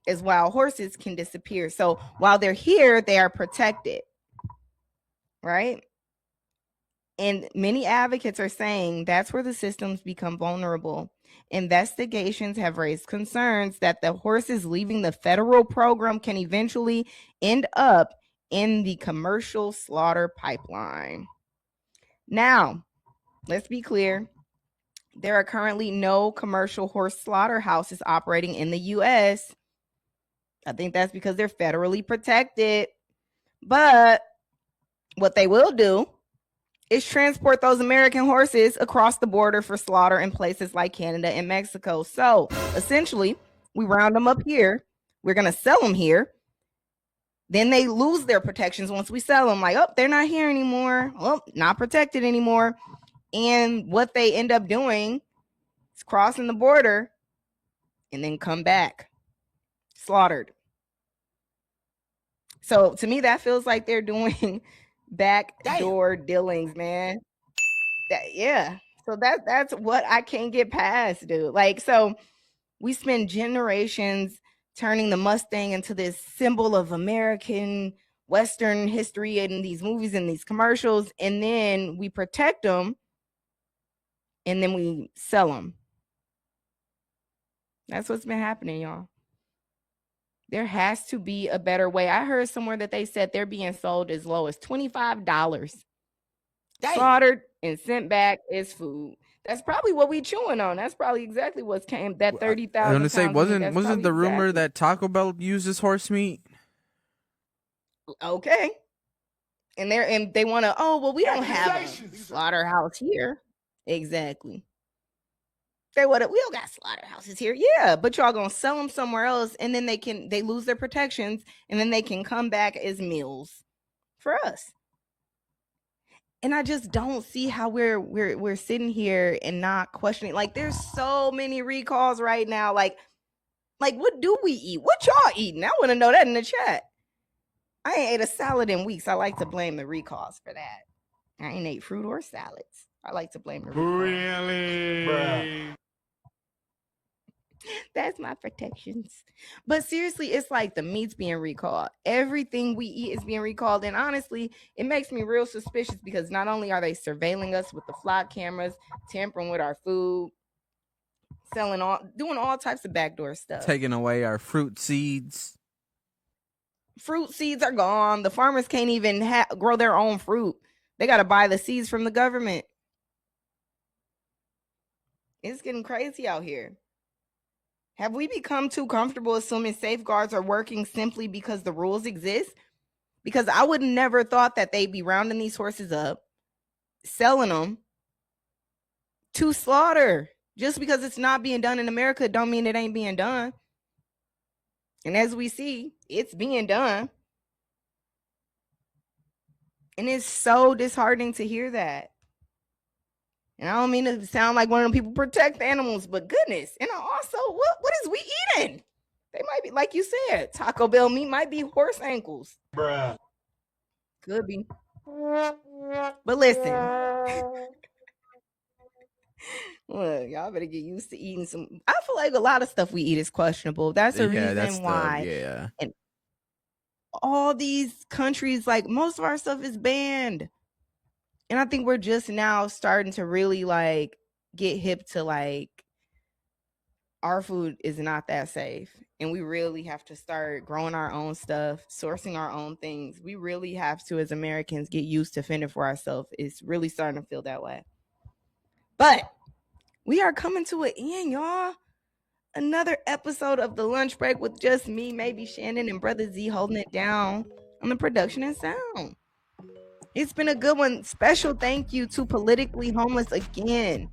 as wild horses can disappear. So while they're here, they are protected, right? And many advocates are saying that's where the systems become vulnerable. Investigations have raised concerns that the horses leaving the federal program can eventually end up in the commercial slaughter pipeline. Now, let's be clear. There are currently no commercial horse slaughterhouses operating in the U.S. I think that's because they're federally protected. But what they will do is transport those American horses across the border for slaughter in places like Canada and Mexico. So essentially, we round them up here. We're going to sell them here. Then they lose their protections once we sell them. Like, oh, they're not here anymore. Well, not protected anymore. And what they end up doing is crossing the border and then come back slaughtered. So to me, that feels like they're doing backdoor dealings, man. So that's what I can't get past, dude. Like, so we spend generations turning the Mustang into this symbol of American Western history in these movies and these commercials, and then we protect them and then we sell them. That's what's been happening, y'all. There has to be a better way. I heard somewhere that they said they're being sold as low as $25. Slaughtered and sent back as food. That's probably what we chewing on. That's probably exactly what's came. That 30,000. I'm gonna say, wasn't the rumor that Taco Bell uses horse meat? Okay. And they want to. Oh well, we don't have a slaughterhouse here. Exactly. We don't got slaughterhouses here. Yeah, but y'all gonna sell them somewhere else, and then they lose their protections, and then they can come back as meals for us. And I just don't see how we're sitting here and not questioning. Like, there's so many recalls right now. Like what do we eat? What y'all eating? I want to know that in the chat. I ain't ate a salad in weeks. I like to blame the recalls for that. I ain't ate fruit or salads. I like to blame the recalls. Really? Bruh. That's my protections. But seriously, it's like the meat's being recalled. Everything we eat is being recalled. And honestly, it makes me real suspicious because not only are they surveilling us with the flock cameras, tampering with our food, doing all types of backdoor stuff. Taking away our fruit seeds. Fruit seeds are gone. The farmers can't even grow their own fruit. They got to buy the seeds from the government. It's getting crazy out here. Have we become too comfortable assuming safeguards are working simply because the rules exist? Because I would never thought that they'd be rounding these horses up, selling them to slaughter. Just because it's not being done in America don't mean it ain't being done. And as we see, it's being done. And it's so disheartening to hear that. And I don't mean to sound like one of them people protect animals, but goodness. And also, what is we eating? They might be, like you said, Taco Bell meat might be horse ankles. Bruh. Could be. But listen. Look, y'all better get used to eating some. I feel like a lot of stuff we eat is questionable. That's a reason why. Yeah. all these countries, like most of our stuff is banned. And I think we're just now starting to really like get hip to like our food is not that safe. And we really have to start growing our own stuff, sourcing our own things. We really have to, as Americans, get used to fending for ourselves. It's really starting to feel that way. But we are coming to an end, y'all. Another episode of The Lunch Break with just me, maybe Shannon, and Brother Z holding it down on the production and sound. It's been a good one. Special thank you to Politically Homeless again.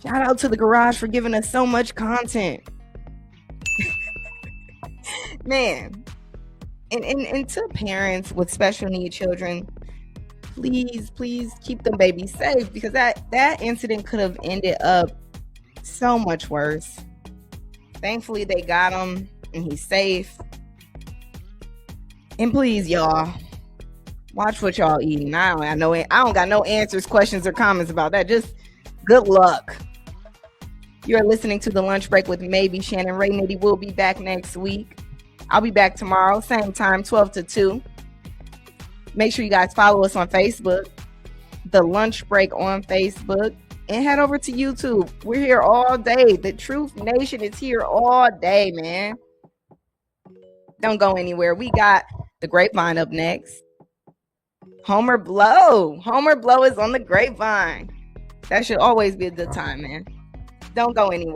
Shout out to the garage for giving us so much content. Man. And to parents with special need children, please keep them babies safe, because that incident could have ended up so much worse. Thankfully they got him and he's safe. And please, y'all, watch what y'all eating. I don't got no answers, questions, or comments about that. Just good luck. You're listening to The Lunch Break with maybe Shannon. Ray Nitty will be back next week. I'll be back tomorrow, same time, 12 to 2. Make sure you guys follow us on Facebook, The Lunch Break on Facebook, and head over to YouTube. We're here all day. The Truth Nation is here all day, man. Don't go anywhere. We got The Grapevine up next. Homer Blow is on The Grapevine. That should always be a good time, man. Don't go anywhere.